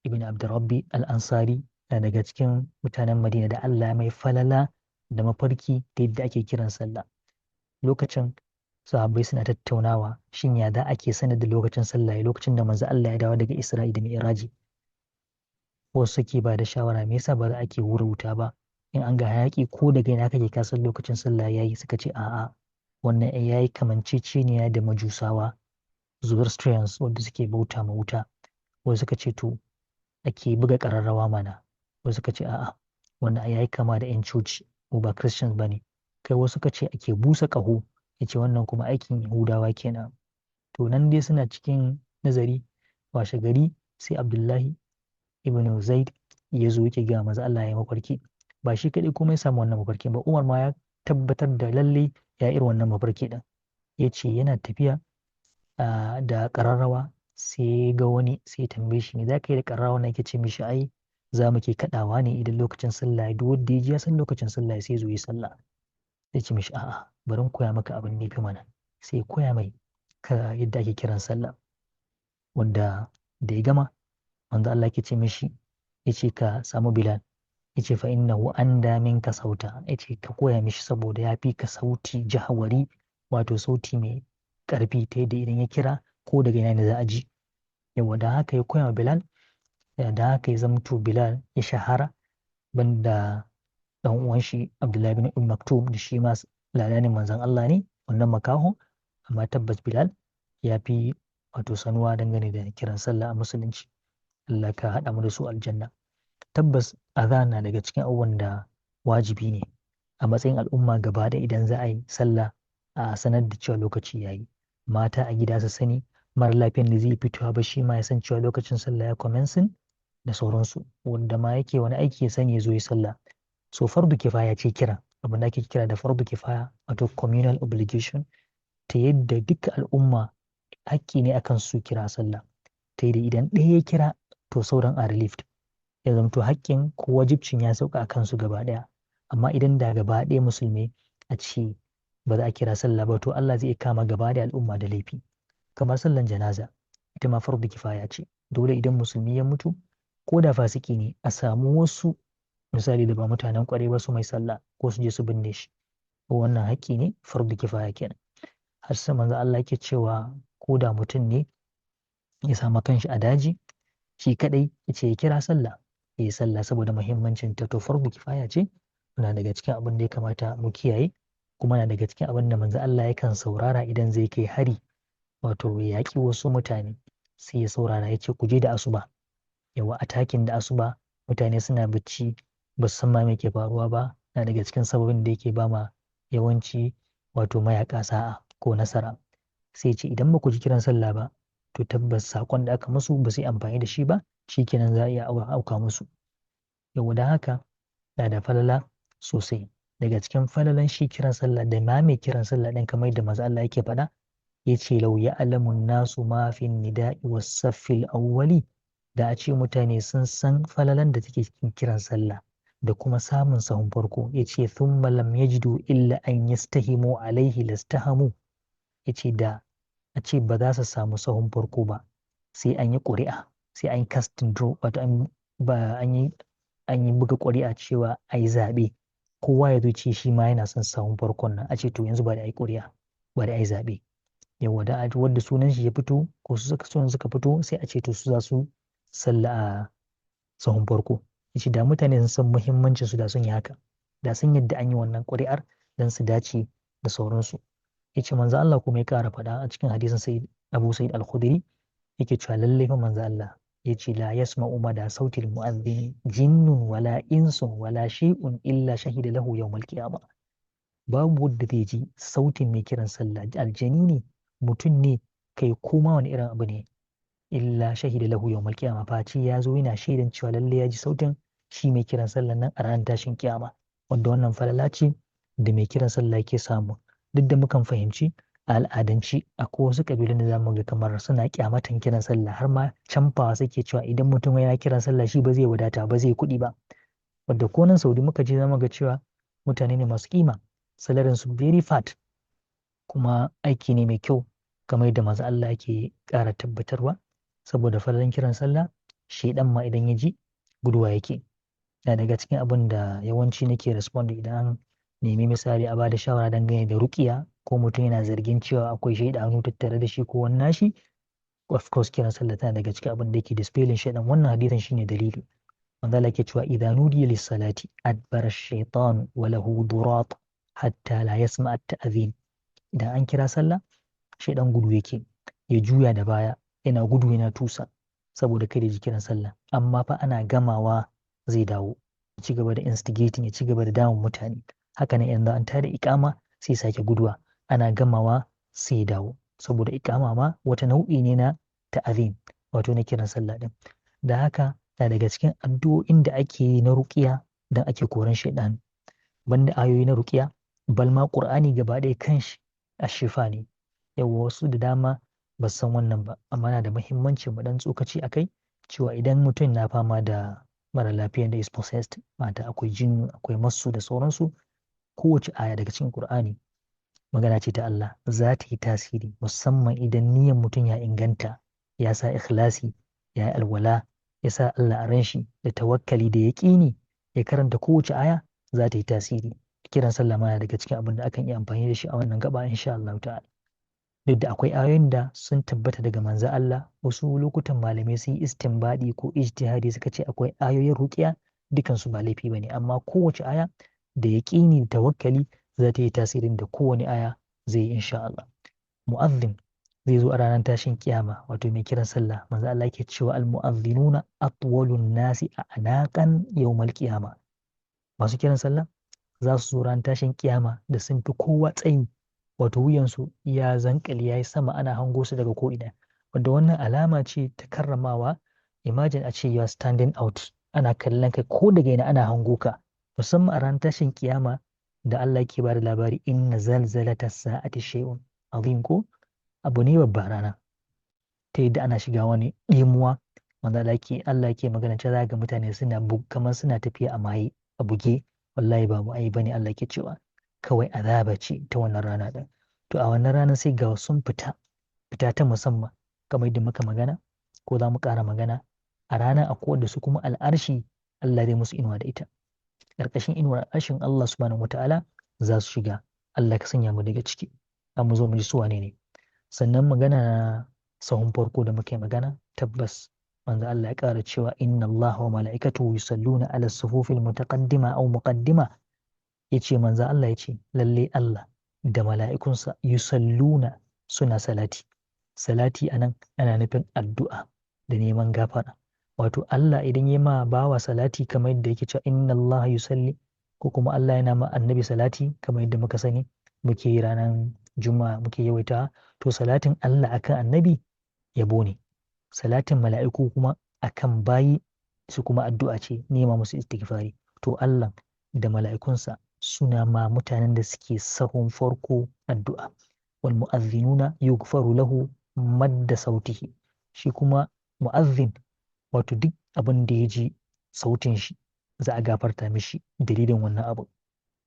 ibn Abdurrabbi al-Ansari na daga cikin mutanen Madina da Allah mai falala da mafarki da yadda ake kiran sallah. Lokacin sahabbai suna tattaunawa shin ya da ake sanar da lokacin sallah, lokacin da manzo Allah ya dawo daga Isra'i da Mi'raji. Wasu suke ba da shawara me yasa ba za a ke hura wuta ba, in an ga hayaki ko daga ina kake kasan lokacin sallah yayi. Suka ce a'a, wannan yayi kamanceceniya da majusawa Zoroastrians wanda suke bauta ma wuta. Wasu suka ce to ake buga ƙararrawa mana, wasu suka ce a'a wannan yayi kama da 'yan coci, mu ba Christians bane. Kai wasu suka ce ake busa ƙaho, yace wannan kuma aikin Yahudawa kenan. To nan dai suna cikin nazari, washe gari sai Abdullahi ibn Zaid ya zo yake ga manzo Allah ya mafarki. Ba shi kadai kuma ya samu wannan mafarki ba, Umar ma ya tabbatar da lalle ya irin wannan mafarki din. Yace yana tafiya da ƙararrawa sai ga wani, sai ya tambaye shi ne za ka yi da ƙararrawa na, yake ce mishi ai za mu ke kaɗawa ne idan lokacin sallah, duk wanda ya ji ya san lokacin sallah sai zo yi sallah. Sai ce mishi a'a bari in koya maka abin da fi mana, sai koya mai yadda ake kiran sallah. Wanda da ya gama manzo Allah yake ce mishi, yace ka samu Bilal, yace fa innahu anda minka sauta, yace ka koya mishi saboda ya fi ka sauti jahawari, wato sauti mai karfi ta yadda idan ya kira ko daga ina ne za a ji. Yawa da haka ya koya wa Bilal, da haka ya zamto Bilal ya shahara, banda dan uwan shi Abdullahi bin Maktum da shi ma ladanin manzon Allah ne, wannan makaho, amma tabbas Bilal ya fi wato sanuwa dangane da kiran sallah a musulunci. Allah ka haɗa mu da su aljanna. Tabbas azan na daga cikin abubuwan da wajibi ne a matsayin al'umma gaba da idan za a yi sallah a sanar da cewa lokaci yayi. Mata a gida su sani, mara lafiyan da zai fitowa ba shi ma ya san cewa lokacin sallah ya commencing da sauransu. Wanda ma yake wani aiki ya sani ya zo yi sallah. So fardu kifaya ce kira, abin da ake kira da fardu kifaya, wato communal obligation, ta yadda duka al'umma hakki ne akan su kira sallah. Ta yadda idan ɗaya ya kira to sauran are relieved, ya zamto haƙƙin ko wajibcin ya sauka a kansu gaba ɗaya. Amma idan da gaba ɗaya musulmi a ce ba za a kira sallah ba, to Allah zai kama gaba da al'umma da laifi. Kamar sallan janaza, ita ma fardu kifaya ce. Dole idan musulmi ya mutu, ko da fasiki ne, a samu wasu misali da ba mutanen kwarai ba su mai sallah ko su je su binne shi. Wannan haƙƙi ne, fardu kifaya kenan. Har sai manzo Allah yake cewa ko da mutum ne ya samu kanshi a daji shi kadai, yace ya kira sallah, ya yi sallah saboda muhimmancin ta. To fardu kifaya ce, na daga cikin abin da ya kamata mu kiyaye, kuma na daga cikin abin da manzo Allah yakan saurara idan zai kai hari, wato ya yaƙi wasu mutane, sai ya saurara ya ce ku je da asuba. Yawa atakin da asuba, mutane suna bacci ba su san ma me ke faruwa ba, na daga cikin sababin da yake ba ma yawanci wato mayaka sa'a ko nasara. Sai ce idan ba ku ji kiran sallah ba to tabbas saƙon da aka musu ba su yi amfani da shi ba, shikenan za a iya auka musu. Yau da haka na da falala sosai. Daga cikin falalan shi kiran sallah da ma mai kiran sallah ɗin kamar da maza Allah yake faɗa, ya ce lau ya'lamun nasu ma fi nida'i was saffil awwali, da a ce mutane sun san falalan da take cikin kiran sallah da kuma samun sahun farko. Ya ce thumma lam yajidu illa an yastahimu alaihi lastahamu. Ya ce da a ce ba za su samu sahun farko ba sai an yi ƙuri'a, sai an yi casting draw, wato an yi buga ƙuri'a cewa a yi zaɓe, kowa ya zo ce shi ma yana son sahun farkon nan, a ce to yanzu ba da a yi ƙuri'a, ba da a yi zaɓe. Yawa da wadda sunan shi ya fito ko su suka fito sai a ce to su za su salla a sahun farko. Ya ce da mutane sun san muhimmancin su da sun yi haka, da sun yadda an yi wannan ƙuri'ar don su dace da sauransu. Ya ce manzo Allah kuma ya ƙara faɗa a cikin hadisin Abu Sa'id al-Khudri, yake cewa lallai fa manzo Allah ya ce la yasma'u mada sautil mu'adhdhin jinnun wala insun wala shay'un illa shahida lahu yawmal qiyamah. Babu wanda zai ji sautin mai kiran sallah, aljani ne, mutum ne, kai koma wani irin abu ne, illa shahida lahu yawmal qiyamah, face ya zo yana shaidan cewa lallai ya ji sautin shi mai kiran sallah nan a ranar tashin kiyama. Wanda wannan falala ce da mai kiran sallah yake samu. Duk da mukan fahimci a al'adanci akwai wasu ƙabilun da za mu ga kamar suna ƙyamatan kiran sallah, har ma camfawa suke cewa idan mutum yana kiran sallah shi ba zai wadata ba zai kuɗi ba. Wadda ko nan Saudi muka je za mu ga cewa mutane ne masu ƙima, salarin su very fat, kuma aiki ne mai kyau kamar yadda manzo Allah yake ƙara tabbatarwa. Saboda falalan kiran sallah shedan ma idan ya ji guduwa yake. Na daga cikin abin da yawanci nake respond idan nemi misali a bada shawara dangane da ruqiya ko mutum yana zargin cewa akwai shaidanu tattare da shi ko wani nashi, of course kiran sallah tana daga cikin abin da yake dispelling shaidan. Wannan hadisin shine dalili. Manzo Allah yake cewa idza nudiya lis salati adbara ash-shaytan wa lahu durat hatta la yasma at-ta'dhin. Idan an kira sallah shaidan gudu yake, ya juya da baya, yana gudu yana tusa saboda kada ji kiran sallah, amma fa ana gamawa zai dawo, ya ci gaba da instigating, ya ci gaba da damun mutane. Haka ne yanzu an tada iƙama sai sake guduwa, ana gamawa sai dawo, saboda iƙama ma wata nau'i ne na ta'azim, wato na kiran sallah din. Da haka na daga cikin addu'o'in da ake yi na ruqiya dan ake koran shaidan. Banda ayoyi na ruqiya, bal ma Qur'ani gaba ɗaya kanshi ashifa ne. Yawa wasu da dama ba san wannan ba, amma yana da muhimmanci mu dan tsokaci akai cewa idan mutum na fama da mara lafiyan da is possessed, mata akwai jinnu, akwai masu da sauransu, kowace aya daga cikin Qur'ani magana ce ta Allah, za ta yi tasiri musamman idan niyyar mutum ya inganta, ya sa ikhlasi, ya yi alwala, ya sa Allah a ran shi da tawakkali da yaƙini, ya karanta kowace aya za ta yi tasiri. Kiran sallah ma daga cikin abin da akan iya amfani da shi a wannan gaba insha Allah ta'ala. Duk da akwai ayoyin da sun tabbata daga manzo Allah, wasu lokutan malamai sun yi istinbadi ko ijtihadi suka ce akwai ayoyin ruqiya, dukansu ba laifi bane, amma kowace aya da yaƙini da tawakkali za ta yi tasirin da kowane aya zai yi insha Allah. Mu'azzin zai zo a ranar tashin kiyama, wato mai kiran sallah. Manzo Allah yake cewa al-mu'azzinuna atwalun nasi a'naqan yawmal qiyama. Masu kiran sallah za su zo ranar tashin kiyama da sun fi kowa tsayi, wato wuyansu ya zankali ya yi sama, ana hango su daga ko'ina, wanda wannan alama ce ta karramawa. Imagine a ce you are standing out, ana kallon kai ko daga ina ana hango ka, musamman a ranar tashin kiyama da Allah ke ba da labari inna zalzalata sa'ati shay'un azim, ko abu ne babba rana ta yadda ana shiga wani ɗimuwa, wanda Allah ke magana cewa ga mutane suna kamar suna tafiya a maye a buge. Wallahi ba mu ai bane, Allah ke cewa kawai azaba ce ta wannan rana din. To a wannan ranar sai ga sun fita ta musamman, kamar yadda muka magana ko za mu ƙara magana, a ranar akwai da su kuma al'arshi Allah zai musu inuwa da ita, ƙarƙashin inuwar arshin Allah subhanahu wata'ala za su shiga. Allah ka sanya mu daga ciki. Mu zo mu ji su wane ne. Sannan magana na sahun farko da muke magana, tabbas manzo Allah ya ƙara cewa inna Allah wa mala'ikatahu yusalluna ala sufufil mutaqaddima aw muqaddima. Yace manzo Allah yace lalle Allah da mala'ikunsa yusalluna, suna salati. Salati anan ana nufin addu'a da neman gafara. Wato Allah idan ya ma bawa salati kamar yadda yake cewa inna Allah yusalli ko kuma Allah yana ma annabi salati kamar yadda muka sani muke yi ranar juma'a muke yawaita, to salatin Allah akan annabi yabo ne, salatin mala'iku kuma akan bayi su kuma addu'a ce, nema musu istighfari. To Allah da mala'ikunsa suna ma mutanen da suke sahun farko addu'a. Wal mu'azzinuna yughfaru lahu madda sautihi, shi kuma mu'azzin wato duk abin da ya ji sautin shi za a gafarta mishi dalilin wannan abu.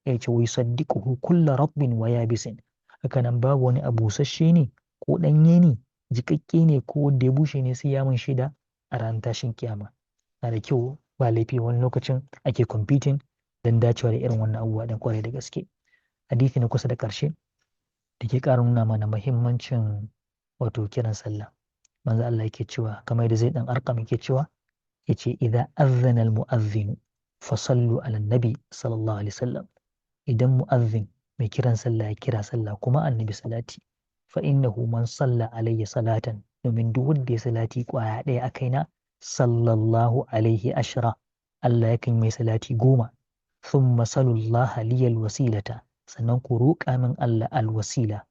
Ya ce wai saddiquhu kullu rabbin wa yabisin, haka nan babu wani abu busasshe ne ko ɗanye ne, jikakke ne ko wanda ya bushe ne sai ya mun shida a ranar tashin kiyama. Na da kyau ba laifi wani lokacin ake competing don dacewa da irin wannan abubuwa dan kwarai da gaske. Hadisi na kusa da ƙarshe da ke ƙara nuna mana muhimmancin wato kiran sallah. Manzo Allah yake cewa kamar da Zaid dan Arqam yake cewa yace idza azzana al-mu'adhdhin fa sallu ala nabi sallallahu alaihi wasallam, idan mu'azzin mai kiran sallah ya kira sallah kuma annabi salati, fa innahu man salla alayya salatan, domin duk wanda ya salati kwaya ɗaya a kaina sallallahu alaihi ashra, Allah yakan mai salati 10. Thumma salullaha liyal wasilata, sannan ku roƙa min Allah alwasila.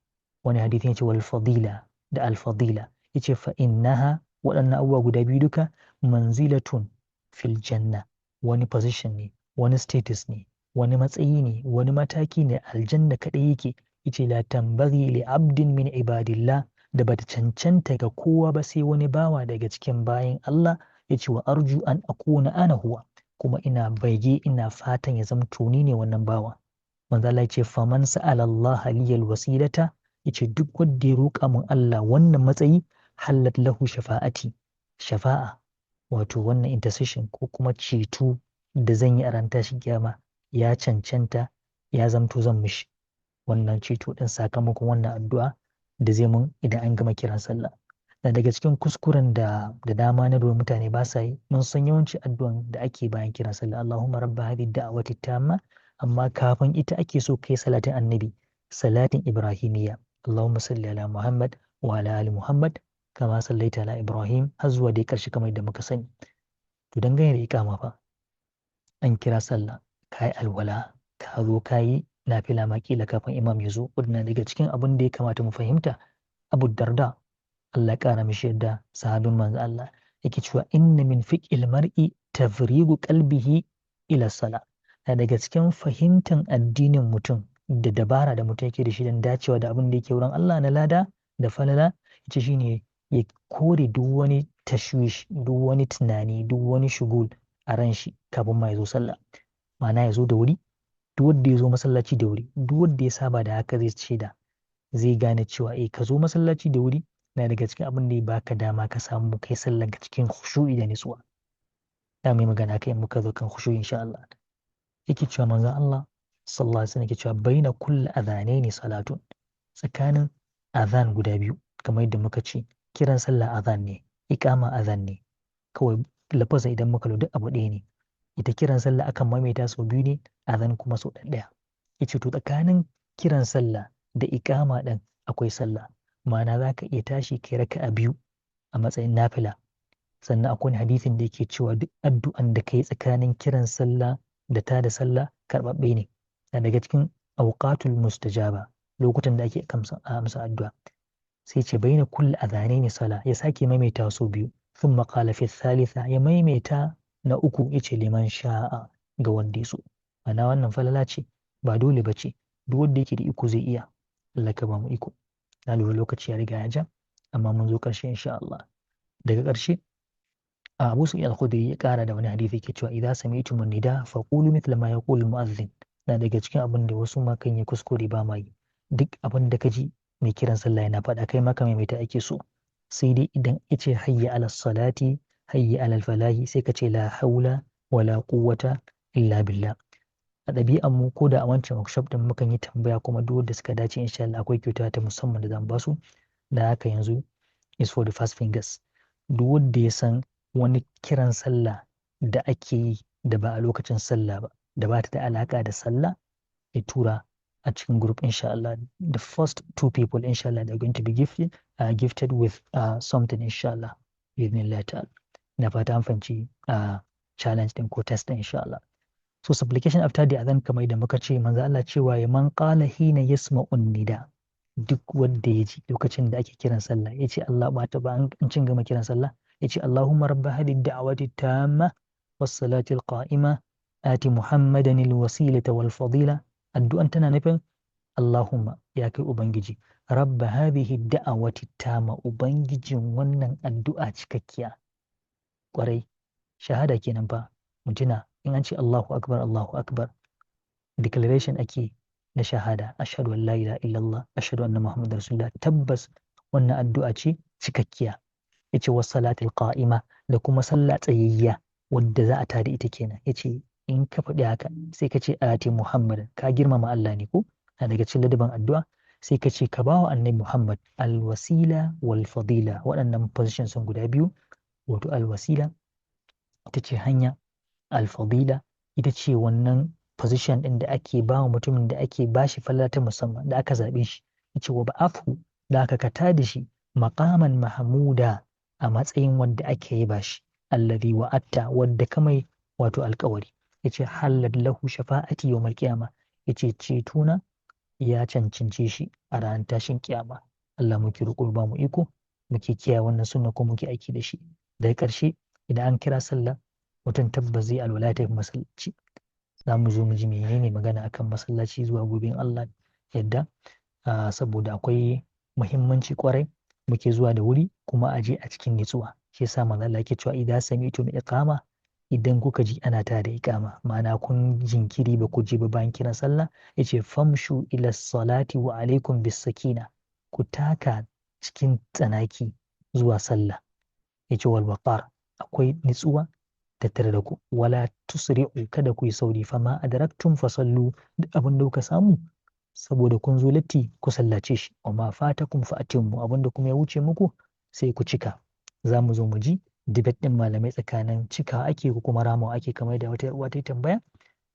Wani hadisi yace wal fadila da alfadila, yace fa innaha, waɗannan abubuwa guda biyu duka manzilatun fil janna, wani position ne, wani status ne, wani matsayi ne, wani mataki ne aljanna kaɗai yake. Yace la tambaghi li abdin min ibadillah, da bata cancanta ga kowa ba sai wani bawa daga cikin bayin Allah. Yace wa arju an akuna ana huwa, kuma ina baige ina fatan ya zama tuni ne wannan bawa. Manzo Allah yace faman sa'ala Allah liyal wasilata, yace duk wanda ya roƙa mun Allah wannan matsayi hallat lahu shafa'ati, shafa'a wato wannan intercession ko kuma ceto da zan yi a ran tashin kiyama ya cancanta, ya zamto zan mishi wannan ceto din sakamakon wannan addu'a da zai mun idan an gama kiran sallah. Da daga cikin kuskuren da dama na domin mutane ba sa yi, mun san yawanci addu'an da ake bayan kiran sallah Allahumma rabba hadhihi da'wati tamma, amma kafin ita ake so kai salatin annabi, salatin ibrahimiyya, Allahumma salli ala Muhammad wa ala ali Muhammad kama sallaita ala Ibrahim, har zuwa dai karshe kamar da muka sani. To dangane da iqama fa, an kira sallah kai alwala ka zo kayi nafila ma kila kafin imam ya zo. Wannan daga cikin abin da ya kamata mu fahimta. Abu Darda Allah ya kara mishi yadda, sahabin manzo Allah, yake cewa inna min fiqhil mar'i tafrigu qalbihi ila sala. Daga cikin fahimtan addinin mutum da dabara da mutum yake da shi don dacewa da abin da yake wurin Allah na lada da falala, yace shine ya kore duk wani tashwish, duk wani tunani, duk wani shugul a ran shi kafin ma ya zo sallah. Ma'ana ya zo da wuri, duk wanda ya zo masallaci da wuri, duk wanda ya saba da haka zai ce da zai gane cewa ka zo masallaci da wuri na daga cikin abin da ya baka dama ka samu kai sallar ka cikin khushu'i da nutsuwa. Da mai magana kai muka zo kan khushu'i insha Allah. Yake cewa manzon Allah sallallahu alaihi wasallam yake cewa baina kulli adhanaini salatun, tsakanin adhan guda biyu kamar yadda muka ce kiran sallah adhan ne, iqama adhan ne, kawai lafazin idan muka lura abu ɗaya ne. Ita kiran sallah akan maimaita sau biyu ne, adhan kuma sau ɗaya. Yace to tsakanin kiran sallah da iqama ɗin akwai sallah, ma'ana za ka iya tashi kai raka'a biyu a matsayin nafila. Sannan akwai hadisin da yake cewa duk addu'an da kai tsakanin kiran sallah da ta da sallah karɓaɓɓe ne. Na daga cikin awqatul mustajaba, lokutan da ake amsa addu'a. Sai ce baina kulli adhanaini sala, ya sake maimaita sau biyu. Thumma qala fi thalitha, ya maimaita na uku yace liman sha'a, ga wanda ya so. Ana wannan falala ce, ba dole ba ce, duk wanda yake da iko zai iya. Allah ka ba mu iko. Na lura lokaci ya riga ya ja, amma mun zo ƙarshe insha Allah. Daga ƙarshe Abu Sa'id al-Khudri ya ƙara da wani hadisi yake cewa idza sami'tum an-nida faqulu mithla ma yaqulu al-mu'adhdhin. Na daga cikin abin da wasu ma kan yi kuskure ba ma yi. Duk abin da ka ji mai kiran sallah yana faɗa kai ma ka maimaita ake so. Sai dai idan yace hayya ala salati hayya ala falahi, sai ka ce la haula wala quwwata illa billah. A ɗabi'an mu ko da a wancan workshop din mukan yi tambaya, kuma duk wanda suka dace insha Allah akwai kyauta ta musamman da zan ba su. Da haka yanzu is for the fast fingers. Duk wanda ya san wani kiran sallah da ake yi da ba a lokacin sallah ba, da ba ta da alaka da sallah, ya tura a cikin group insha Allah. The first 2 people insha Allah they're going to be gifted with something insha Allah bi'idhnillah ta'ala. Na fata an fahimci challenge din ko test din insha Allah. so supplication after the adhan kamar da muka ce manzo Allah cewa ya man qala hina yasma'un nida, duk wanda ya ji lokacin da ake kiran sallah ya ce Allah ba ta ba an cin gama kiran sallah ya ce Allahumma rabba hadhihi da'wati tamma was salati al qa'ima ati muhammadan al wasilata wal fadila. Addu'an tana nufin Allahumma ya kai ubangiji rabba hadhihi da'wati tamma, ubangijin wannan addu'a cikakkiya. Kwarai shahada kenan fa mutuna in an ce Allahu akbar declaration ake na shahada, ashhadu an la ilaha illallah ashhadu anna muhammadar rasulullah. Tabbas wannan addu'a ce cikakkiya. Yace was salatil qa'ima, da kuma sallah tsayayya wadda za a tada ita kenan. Yace in ka faɗi haka sai ka ce ati muhammad, ka girmama Allah ne ko na daga cikin ladaban addu'a, sai ka ce ka bawa annabi muhammad alwasila wal fadila. Waɗannan position sun guda biyu, wato alwasila ita ce hanya, alfadila ita ce wannan position ɗin da ake ba wa mutumin da ake ba shi falala ta musamman da aka zaɓe shi. Yace wa ba'athu, da aka kata da shi maqaman mahmuda, a matsayin wanda ake yi ba shi, alladhi wa'atta, wadda kamai wato alƙawari. Yace halal lahu shafa'ati yawmal qiyama, yace cetona ya cancanci shi a ranar tashin kiyama. Allah muke roƙo ba mu iko muke kiyaye wannan sunna ko muke aiki da shi. Daga ƙarshe idan an kira sallah mutum tabbas zai alwala ta masallaci. Za mu zo mu ji menene magana akan masallaci zuwa gobe Allah yadda, saboda akwai muhimmanci kwarai muke zuwa da wuri kuma a je a cikin nutsuwa. Shi yasa manzo Allah yake cewa idza sami'tum iqama, idan kuka ji ana ta da iqama ma'ana kun jinkiri ba ku je ba bayan kiran sallah, yace famshu ila salati wa alaikum bis sakina, ku taka cikin tsanaki zuwa sallah. Yace wal waqar, akwai nutsuwa tattare da ku, wala tusri'u, kada ku yi sauri, fama adraktum fasallu, duk abin da kuka samu saboda kun zo latti ku sallace shi, wa ma fatakum fa atimmu, abin da kuma ya wuce muku sai ku cika. Za mu zo mu ji debate din malamai tsakanin cika ake ko kuma ramawa ake, kamar da wata tambaya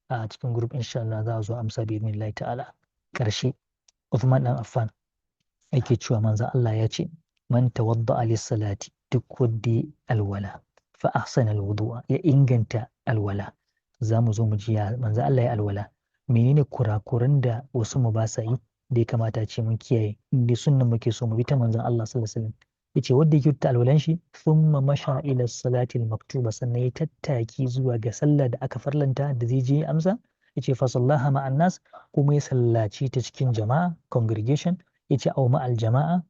a cikin group insha Allah za a zo amsa bi idnillahi ta'ala. Karshe Uthman dan Affan yake cewa manzo Allah ya ce man tawadda lis salati, duk wanda alwala fa ahsana alwudu'a, ya inganta alwala. Za mu zo mu ji ya manzo Allah ya alwala, menene kurakuran da wasu mu ba sa yi da ya kamata ce mun kiyaye, inda sunnan muke so mu bi ta manzon Allah sallallahu alaihi wasallam. Yace wanda yake ta alwalan shi thumma masha ila salati almaktuba, sannan ya tattaki zuwa ga sallah da aka farlanta da zai je amsa. Yace fa sallaha ma'an nas, kuma ya sallaci ta cikin jama'a congregation. Yace aw ma'al jama'a,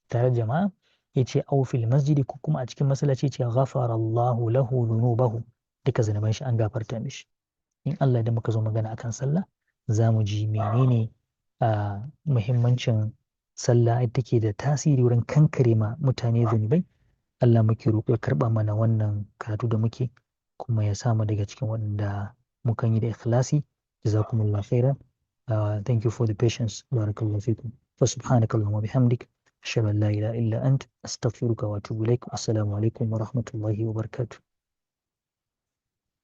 tare jama'a. Yace aw fil masjidi, ko kuma a cikin masallaci. Yace ghafara Allahu lahu dhunubahu, duka zanuban shi an gafarta mishi. In Allah da muka zo magana akan sallah za mu ji menene muhimmancin sallah ita take da tasiri wurin kankare ma mutane zunubai. Allah muke roƙo ya karɓa mana wannan karatu da muke, kuma ya samu daga cikin waɗanda mukan yi da ikhlasi. Jazakumullahu khairan. Thank you for the patience. Barakallahu fikum. Fa subhanakallahumma bihamdik ashhadu an la ilaha illa ant astaghfiruka wa atubu ilaik. Assalamu alaikum wa rahmatullahi wa barakatuh.